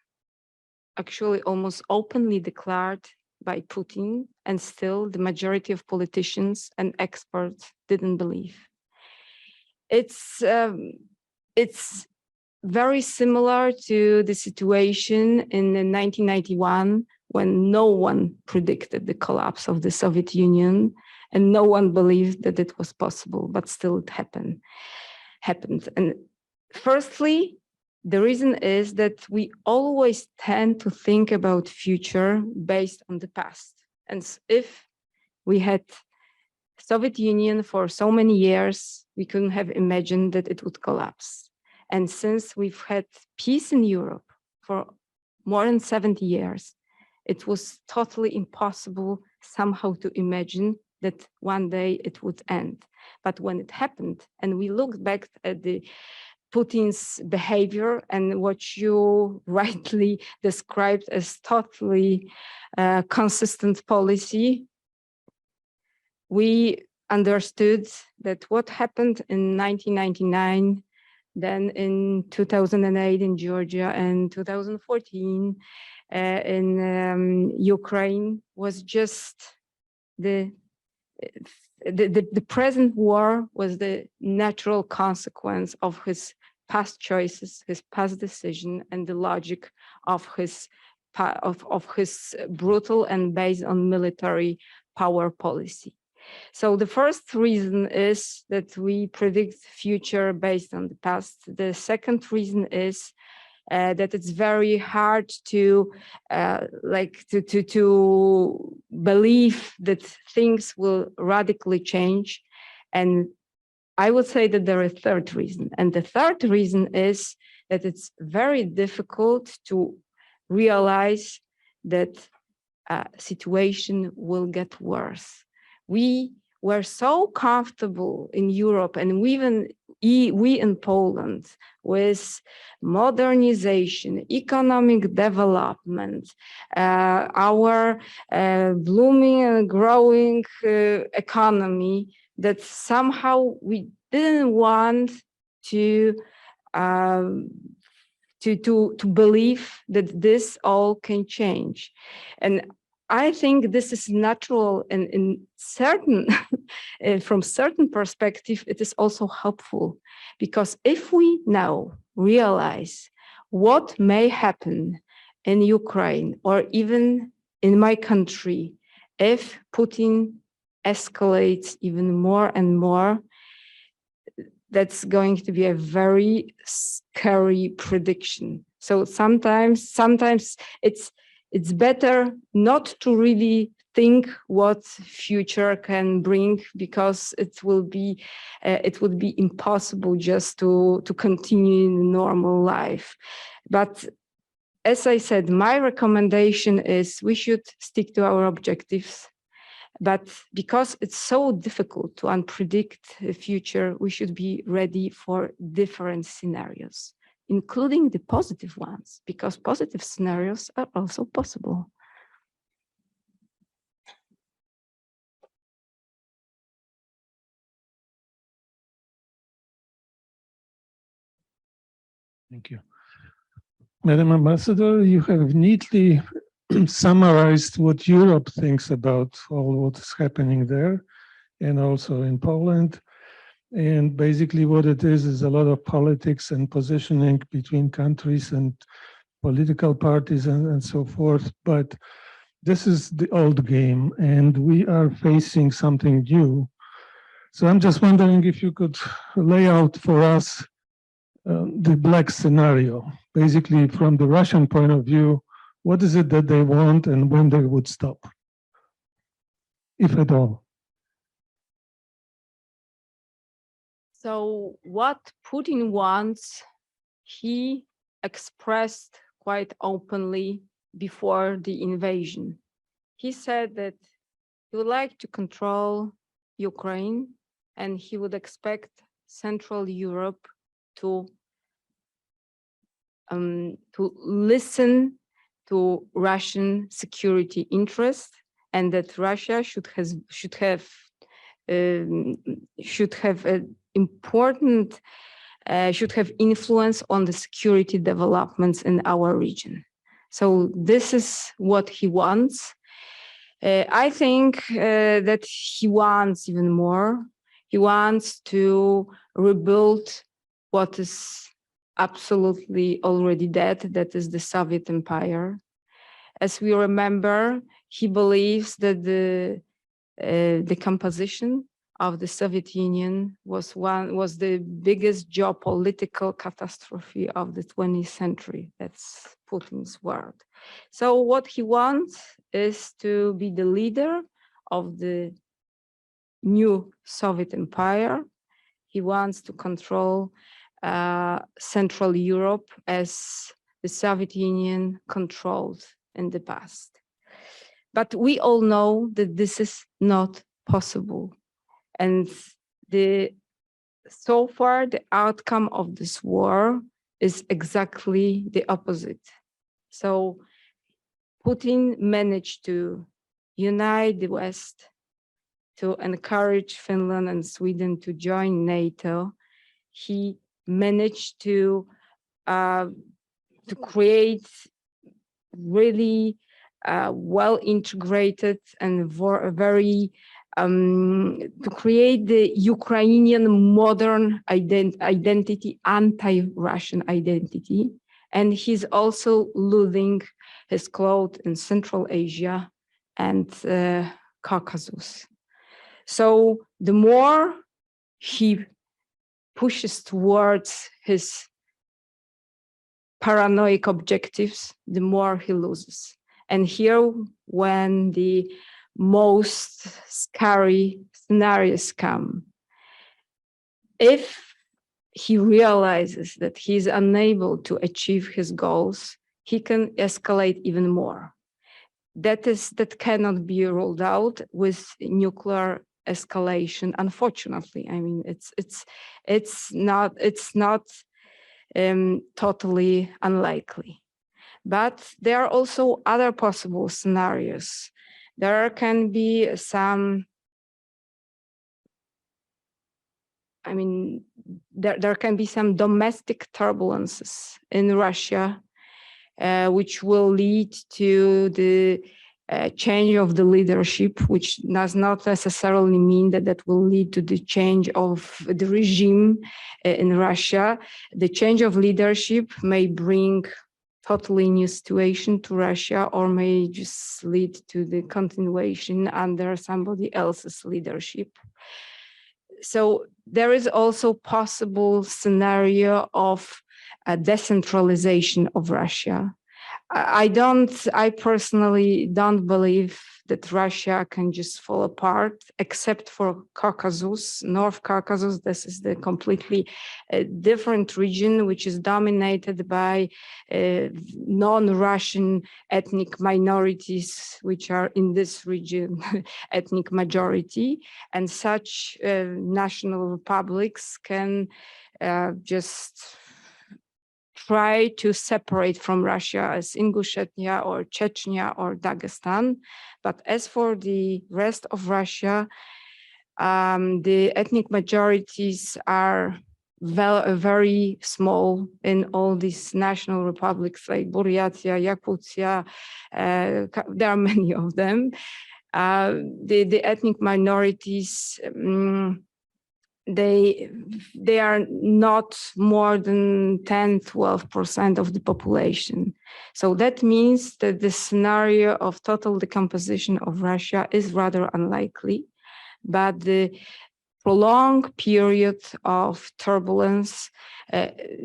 actually almost openly declared by Putin, and still the majority of politicians and experts didn't believe. it's very similar to the situation in 1991 when no one predicted the collapse of the Soviet Union and no one believed that it was possible, but still it happened. And firstly, the reason is that we always tend to think about future based on the past. And if we had Soviet Union for so many years, we couldn't have imagined that it would collapse. And since we've had peace in Europe for more than 70 years, it was totally impossible somehow to imagine that one day it would end. But when it happened, and we looked back at the Putin's behavior and what you rightly described as totally consistent policy, we understood that what happened in 1999, then in 2008 in Georgia and 2014 in Ukraine was just the present war was the natural consequence of his past choices, his past decision, and the logic of his brutal and based on military power policy. So the first reason is that we predict future based on the past. The second reason is that it's very hard to believe that things will radically change. And I would say that there is a third reason. And the third reason is that it's very difficult to realize that situation will get worse. We were so comfortable in Europe, and we in Poland, with modernization, economic development, our blooming and growing economy, that somehow we didn't want to believe that this all can change. And I think this is natural, and in certain, from certain perspective, it is also helpful, because if we now realize what may happen in Ukraine or even in my country, if Putin escalates even more and more, that's going to be a very scary prediction. So sometimes it's better not to really think what future can bring, because it would be impossible just to continue in normal life. But as I said, my recommendation is we should stick to our objectives. But because it's so difficult to unpredict the future, we should be ready for different scenarios, including the positive ones, because positive scenarios are also possible. Thank you. Madam Ambassador, you have neatly summarized what Europe thinks about all what is happening there and also in Poland. And basically what it is a lot of politics and positioning between countries and political parties and so forth. But this is the old game, and we are facing something new. So I'm just wondering if you could lay out for us the black scenario, basically from the Russian point of view. What is it that they want and when they would stop, if at all? So what Putin wants, he expressed quite openly before the invasion. He said that he would like to control Ukraine, and he would expect Central Europe to listen to Russian security interests, and that Russia should have influence on the security developments in our region. So this is what he wants. I think that he wants even more. He wants to rebuild what is absolutely already dead, that is the Soviet Empire. As we remember, he believes that the decomposition of the Soviet Union was the biggest geopolitical catastrophe of the 20th century. That's Putin's word. So what he wants is to be the leader of the new Soviet Empire. He wants to control Central Europe as the Soviet Union controlled in the past. But we all know that this is not possible. And so far, the outcome of this war is exactly the opposite. So Putin managed to unite the West, to encourage Finland and Sweden to join NATO. He managed to create really well-integrated and very to create the Ukrainian modern identity, anti-Russian identity. And he's also losing his clout in Central Asia and Caucasus. So the more he pushes towards his paranoid objectives, the more he loses. And here, when the most scary scenarios come, if he realizes that he's unable to achieve his goals, he can escalate even more. That cannot be ruled out with nuclear escalation. Unfortunately, I mean, it's not totally unlikely. But there are also other possible scenarios. There can be some, I mean, there can be some domestic turbulences in Russia, which will lead to the change of the leadership, which does not necessarily mean that will lead to the change of the regime in Russia. The change of leadership may bring totally new situation to Russia, or may just lead to the continuation under somebody else's leadership. So there is also possible scenario of a decentralization of Russia. I personally don't believe that Russia can just fall apart, except for Caucasus, North Caucasus. This is the completely different region, which is dominated by non-Russian ethnic minorities, which are in this region ethnic majority. And such national republics can just try to separate from Russia as Ingushetia or Chechnya or Dagestan. But as for the rest of Russia, the ethnic majorities are very small in all these national republics like Buryatia, Yakutia. There are many of them. The ethnic minorities, they are not more than 10–12% of the population. So that means that the scenario of total decomposition of Russia is rather unlikely, but the prolonged period of turbulence,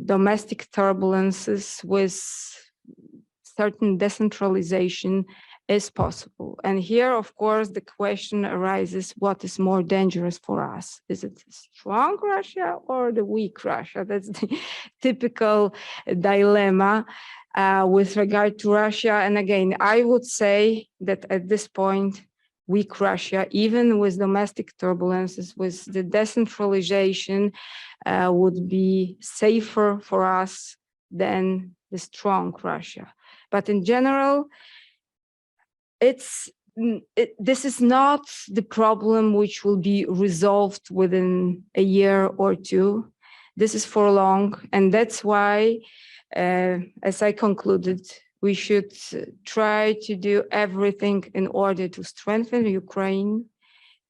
domestic turbulences with certain decentralization is possible. And here, of course, the question arises, what is more dangerous for us? Is it strong Russia or the weak Russia? That's the typical dilemma with regard to Russia. And again, I would say that at this point, weak Russia, even with domestic turbulences, with the decentralization, would be safer for us than the strong Russia. But in general, this is not the problem which will be resolved within a year or two. This is for long, and that's why, as I concluded, we should try to do everything in order to strengthen Ukraine,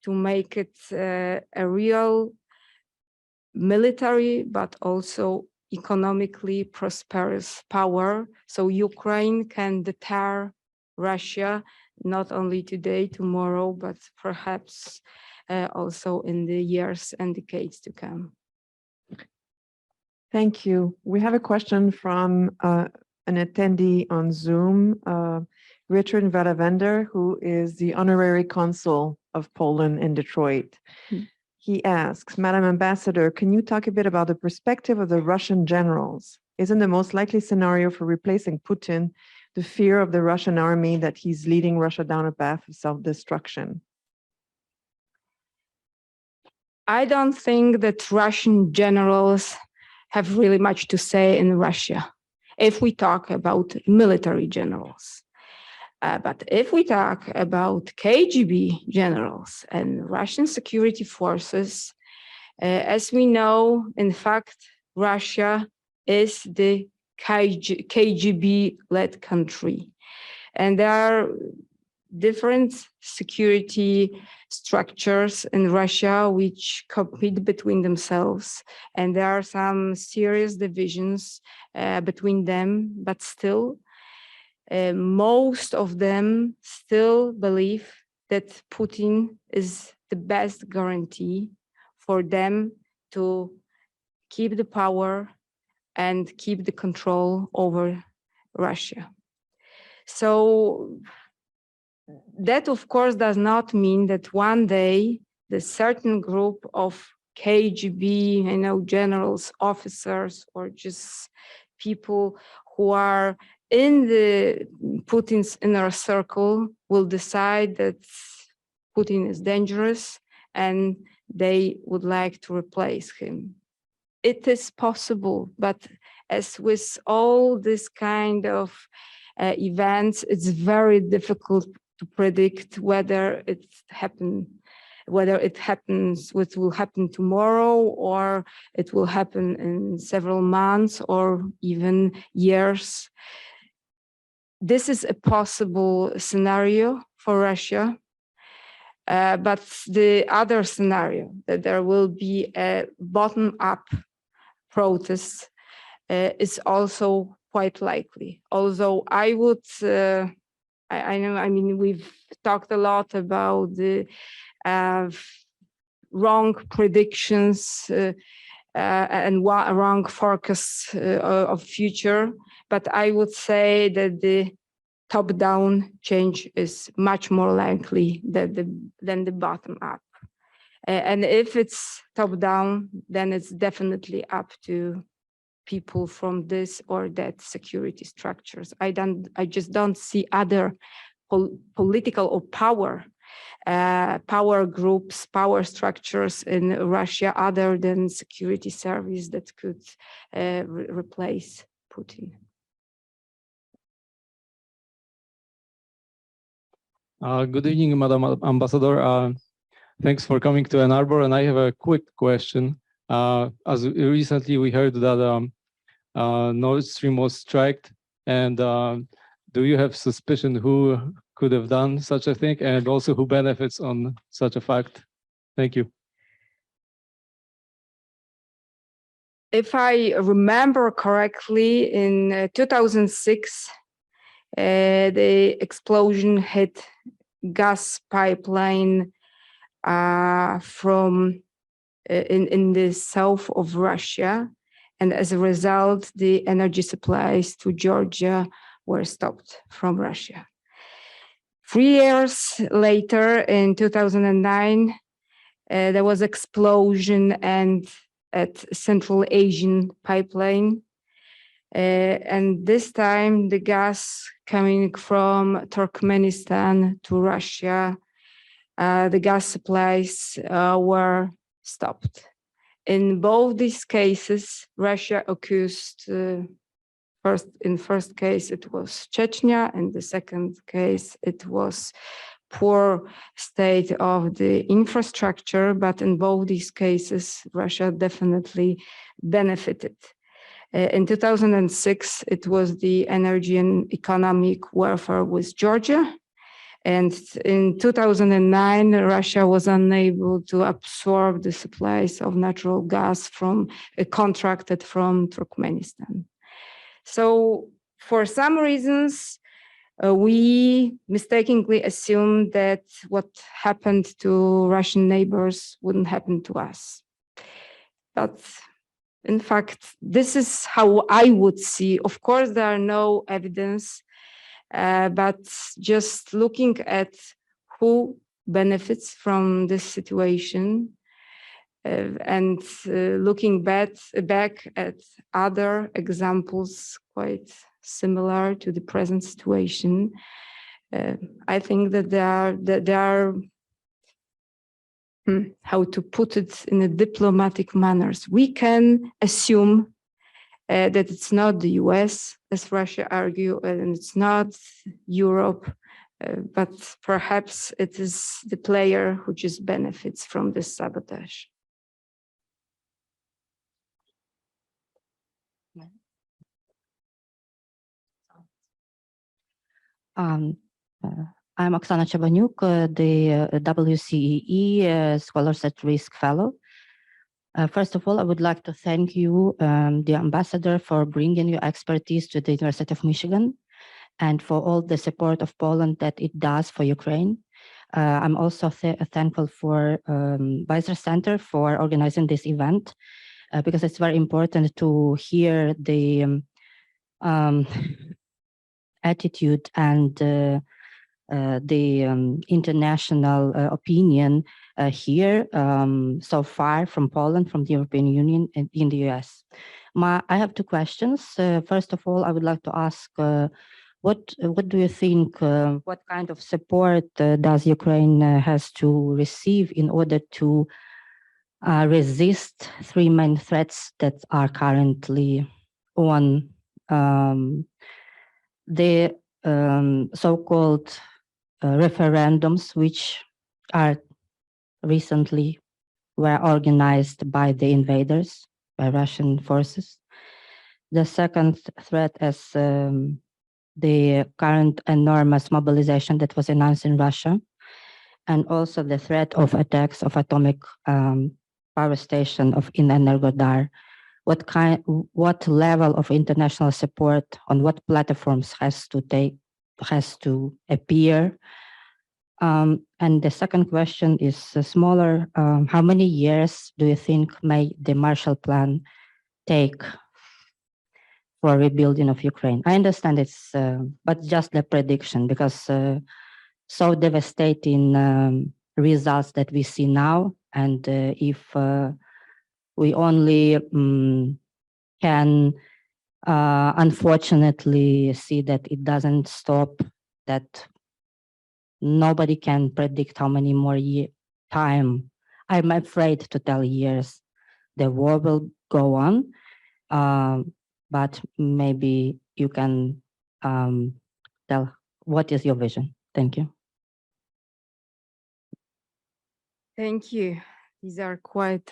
to make it a real military, but also economically prosperous power. So Ukraine can deter Russia, not only today, tomorrow, but perhaps also in the years and decades to come. Thank you. We have a question from an attendee on Zoom, Richard Varavender, who is the honorary consul of Poland in Detroit. He asks, Madam Ambassador, can you talk a bit about the perspective of the Russian generals? Isn't the most likely scenario for replacing Putin the fear of the Russian army that he's leading Russia down a path of self-destruction? I don't think that Russian generals have really much to say in Russia, if we talk about military generals. But if we talk about KGB generals and Russian security forces, as we know, in fact, Russia is the KGB-led country. And there are different security structures in Russia which compete between themselves. And there are some serious divisions between them, but still, most of them still believe that Putin is the best guarantee for them to keep the power and keep the control over Russia. So that, of course, does not mean that one day the certain group of KGB, generals, officers, or just people who are in the Putin's inner circle will decide that Putin is dangerous and they would like to replace him. It is possible, but as with all this kind of events, it's very difficult to predict whether it happens, what will happen tomorrow, or it will happen in several months or even years. This is a possible scenario for Russia, but the other scenario, that there will be a bottom-up protest, is also quite likely. Although I would, we've talked a lot about the wrong predictions and wrong forecasts of future, but I would say that the top-down change is much more likely than the bottom-up. And if it's top-down, then it's definitely up to people from this or that security structures. I just don't see other political or power groups, power structures in Russia other than security service that could replace Putin. Good evening, Madam Ambassador. Thanks for coming to Ann Arbor, and I have a quick question. As recently we heard that Nord Stream was striked, and do you have suspicion who could have done such a thing, and also who benefits on such a fact? Thank you. If I remember correctly, in 2006, the explosion hit gas pipeline from in the south of Russia, and as a result, the energy supplies to Georgia were stopped from Russia. 3 years later, in 2009, there was explosion at Central Asian pipeline. And this time, the gas coming from Turkmenistan to Russia, the gas supplies were stopped. In both these cases, Russia accused, in first case, it was Chechnya. In the second case, it was poor state of the infrastructure. But in both these cases, Russia definitely benefited. In 2006, it was the energy and economic warfare with Georgia. And in 2009, Russia was unable to absorb the supplies of natural gas contracted from Turkmenistan. So for some reasons, we mistakenly assumed that what happened to Russian neighbors wouldn't happen to us. But in fact, this is how I would see. Of course, there are no evidence, but just looking at who benefits from this situation and looking back at other examples quite similar to the present situation, I think that there are how to put it in a diplomatic manners. We can assume that it's not the US, as Russia argue, and it's not Europe, but perhaps it is the player who just benefits from this sabotage. I'm Oksana Chabanyuk, the WCEE Scholars at Risk Fellow. First of all, I would like to thank you, the ambassador, for bringing your expertise to the University of Michigan and for all the support of Poland that it does for Ukraine. I'm also thankful for Weiser Center for organizing this event because it's very important to hear the attitude and the international opinion here so far from Poland, from the European Union, and in the US. I have two questions. First of all, I would like to ask, what do you think, what kind of support does Ukraine has to receive in order to resist three main threats that are currently on the so-called referendums, which are recently were organized by the invaders, by Russian forces. The second threat is the current enormous mobilization that was announced in Russia, and also the threat of attacks of atomic power station in Energodar. What level of international support on what platforms has to appear? And the second question is smaller. How many years do you think may the Marshall Plan take for rebuilding of Ukraine? I understand it's, but just the prediction, because so devastating results that we see now, and if we only can unfortunately see that it doesn't stop, that nobody can predict how many more time. I'm afraid to tell years. The war will go on, but maybe you can tell what is your vision. Thank you. Thank you. These are quite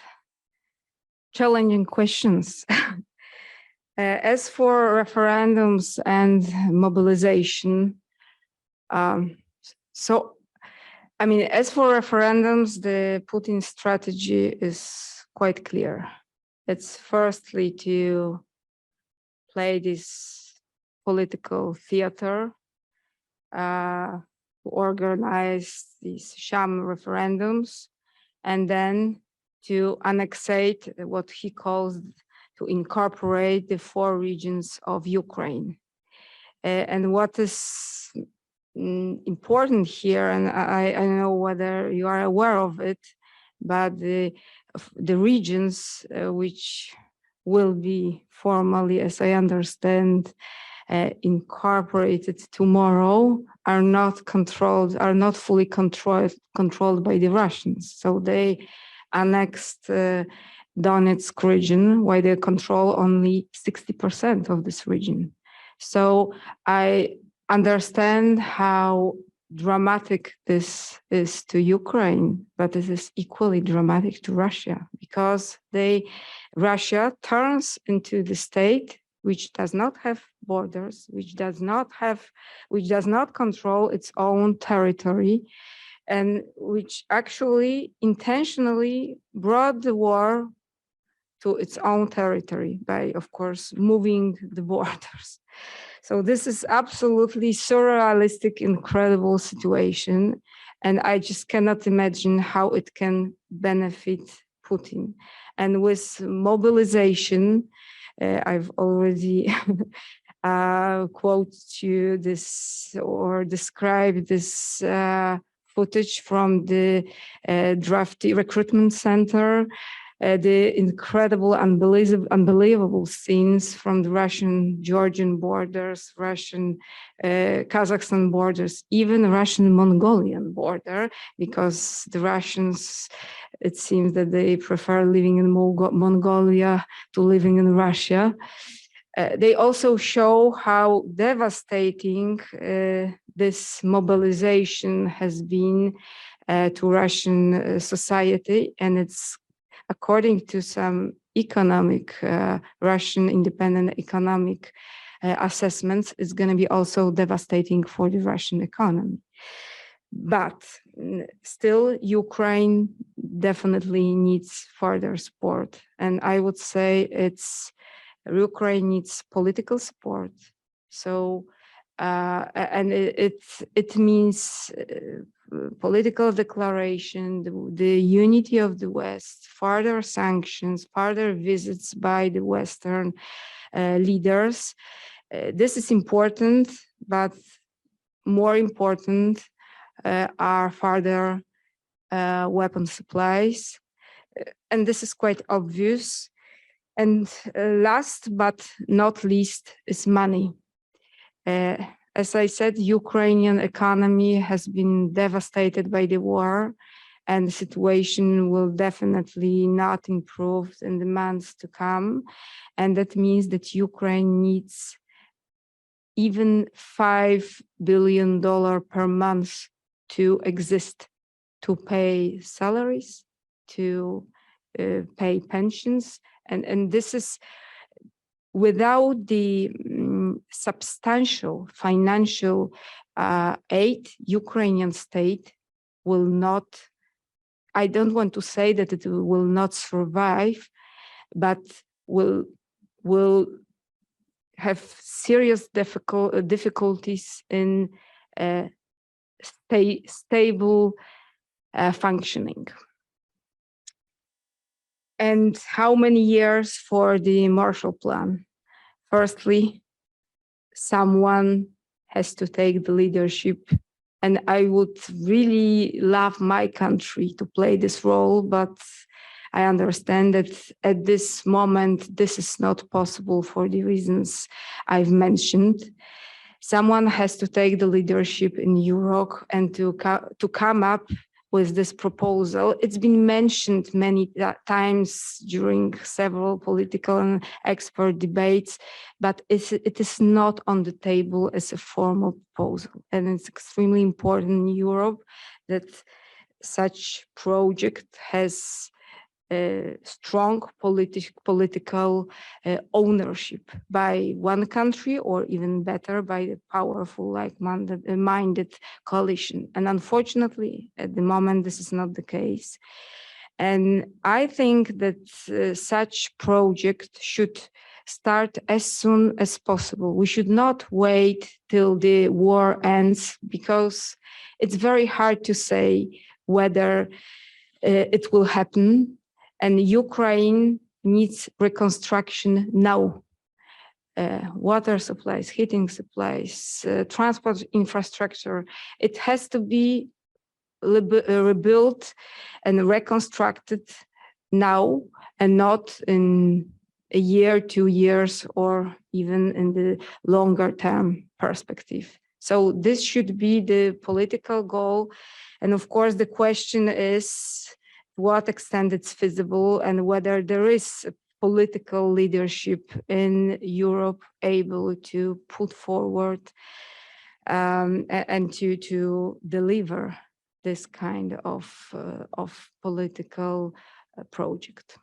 challenging questions. As for referendums and mobilization, so, I mean, as for referendums, the Putin strategy is quite clear. It's firstly to play this political theater, organize these sham referendums, and then to annexate what he calls to incorporate the 4 regions of Ukraine. And what is important here, and I don't know whether you are aware of it, but the regions which will be formally, as I understand, incorporated tomorrow are not fully controlled by the Russians. So they annexed Donetsk region, while they control only 60% of this region. So I understand how dramatic this is to Ukraine, but it is equally dramatic to Russia, because Russia turns into the state which does not have borders, which does not control its own territory, and which actually intentionally brought the war to its own territory by, of course, moving the borders. So this is absolutely surrealistic, incredible situation. And I just cannot imagine how it can benefit Putin. And with mobilization, I've already quoted you this or described this footage from the drafty recruitment center, the incredible, unbelievable scenes from the Russian-Georgian borders, Russian-Kazakhstan borders, even Russian-Mongolian border, because the Russians, it seems that they prefer living in Mongolia to living in Russia. They also show how devastating this mobilization has been to Russian society, and it's according to some Russian independent economic assessments, it's going to be also devastating for the Russian economy. But still, Ukraine definitely needs further support. And I would say Ukraine needs political support. So, and it means political declaration, the unity of the West, further sanctions, further visits by the Western leaders. This is important, but more important are further weapon supplies. And this is quite obvious. And last but not least is money. As I said, Ukrainian economy has been devastated by the war, and the situation will definitely not improve in the months to come. And that means that Ukraine needs even $5 billion per month to exist, to pay salaries, to pay pensions. And this is without the substantial financial aid, Ukrainian state will not, I don't want to say that it will not survive, but will have serious difficulties in stable functioning. And how many years for the Marshall Plan? Firstly, someone has to take the leadership. And I would really love my country to play this role, but I understand that at this moment, this is not possible for the reasons I've mentioned. Someone has to take the leadership in Europe and to come up with this proposal. It's been mentioned many times during several political and expert debates, but it is not on the table as a formal proposal. And it's extremely important in Europe that such project has strong political ownership by one country, or even better, by the powerful, like-minded coalition. And unfortunately, at the moment, this is not the case. And I think that such project should start as soon as possible. We should not wait till the war ends, because it's very hard to say whether it will happen. And Ukraine needs reconstruction now. Water supplies, heating supplies, transport infrastructure. It has to be rebuilt and reconstructed now, and not in a year, 2 years, or even in the longer term perspective. So this should be the political goal. And of course, the question is, what extent it's feasible, and whether there is a political leadership in Europe able to put forward and to deliver this kind of political project.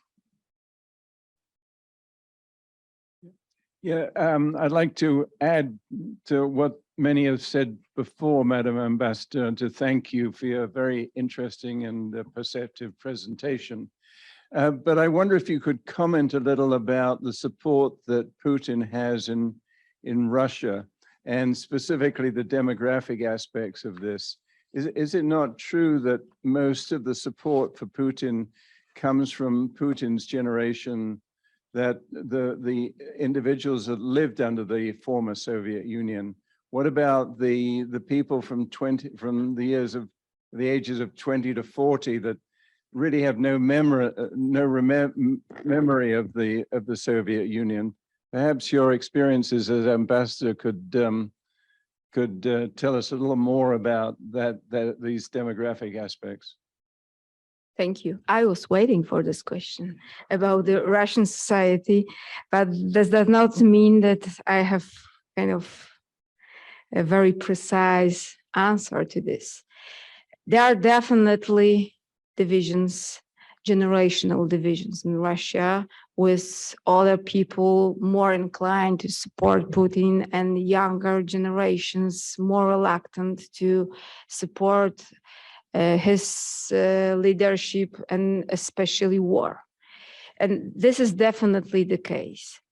Yeah, I'd like to add to what many have said before, Madam Ambassador, and to thank you for your very interesting and perceptive presentation. But I wonder if you could comment a little about the support that Putin has in Russia, and specifically the demographic aspects of this. Is it not true that most of the support for Putin comes from Putin's generation, that the individuals that lived under the former Soviet Union? What about the people from the ages of 20 to 40 that really have no memory of the Soviet Union? Perhaps your experiences as ambassador could tell us a little more about these demographic aspects. Thank you. I was waiting for this question about the Russian society, but this does not mean that I have kind of a very precise answer to this. There are definitely divisions, generational divisions in Russia, with other people more inclined to support Putin and younger generations more reluctant to support his leadership and especially war. And this is definitely the case.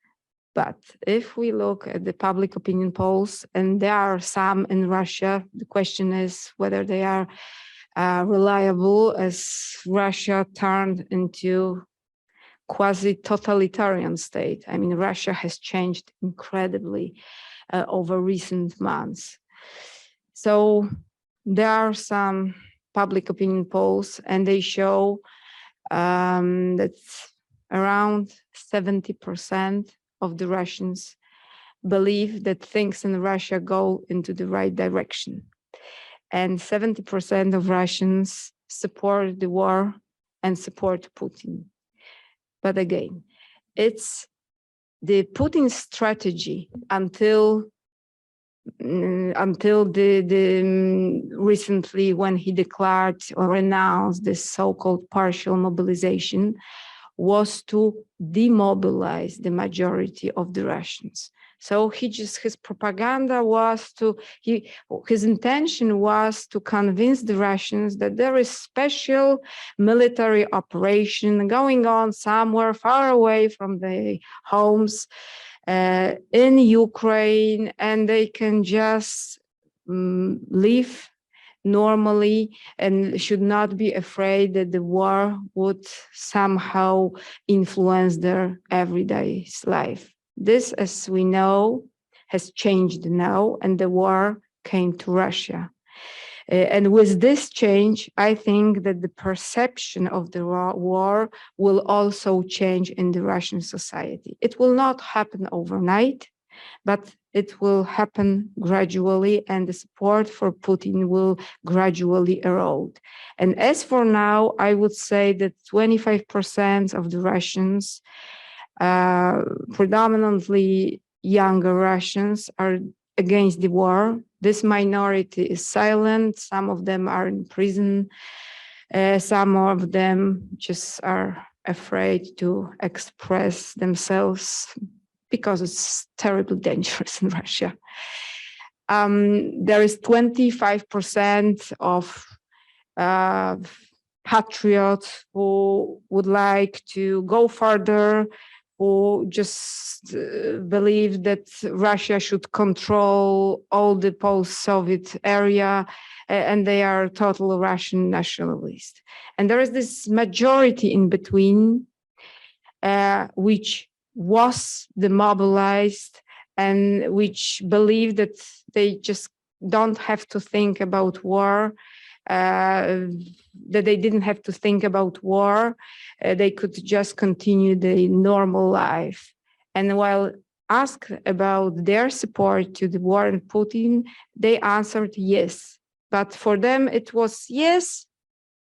But if we look at the public opinion polls, and there are some in Russia, the question is whether they are reliable, as Russia turned into quasi-totalitarian state. I mean, Russia has changed incredibly over recent months. So there are some public opinion polls, and they show that around 70% of the Russians believe that things in Russia go into the right direction. And 70% of Russians support the war and support Putin. But again, it's the Putin strategy until recently, when he declared or announced this so-called partial mobilization, was to demobilize the majority of the Russians. So his propaganda was his intention was to convince the Russians that there is special military operation going on somewhere far away from their homes in Ukraine, and they can just live normally and should not be afraid that the war would somehow influence their everyday life. This, as we know, has changed now, and the war came to Russia. And with this change, I think that the perception of the war will also change in the Russian society. It will not happen overnight, but it will happen gradually, and the support for Putin will gradually erode. And as for now, I would say that 25% of the Russians, predominantly younger Russians, are against the war. This minority is silent. Some of them are in prison. Some of them just are afraid to express themselves because it's terribly dangerous in Russia. There is 25% of patriots who would like to go further, who just believe that Russia should control all the post-Soviet area, and they are total Russian nationalists. And there is this majority in between, which was demobilized and which believe that they just don't have to think about war, that they didn't have to think about war, they could just continue the normal life. And while asked about their support to the war and Putin, they answered yes. But for them, it was yes,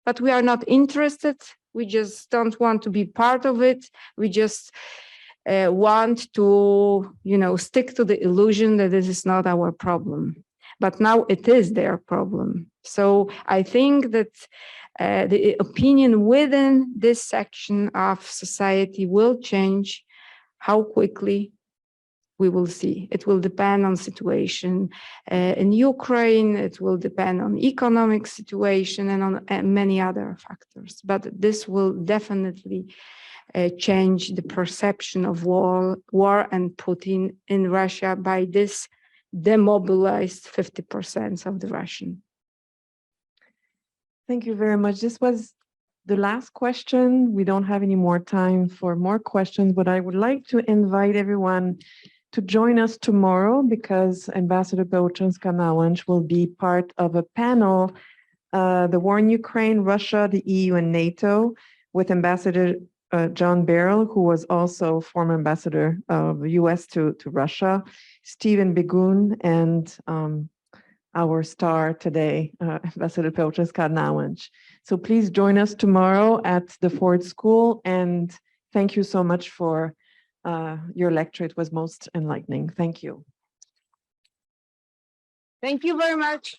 but we are not interested. We just don't want to be part of it. We just want to, stick to the illusion that this is not our problem. But now it is their problem. So I think that the opinion within this section of society will change. How quickly, we will see. It will depend on situation in Ukraine. It will depend on economic situation and on many other factors. But this will definitely change the perception of war and Putin in Russia by this demobilized 50% of the Russian. Thank you very much. This was the last question. We don't have any more time for more questions, but I would like to invite everyone to join us tomorrow because Ambassador Pełczyńska-Nałęcz will be part of a panel, the war in Ukraine, Russia, the EU and NATO, with Ambassador John Barrell, who was also former ambassador of the US to Russia, Stephen Begun, and our star today, Ambassador Pełczyńska-Nałęcz. So please join us tomorrow at the Ford School, and thank you so much for your lecture. It was most enlightening. Thank you. Thank you very much.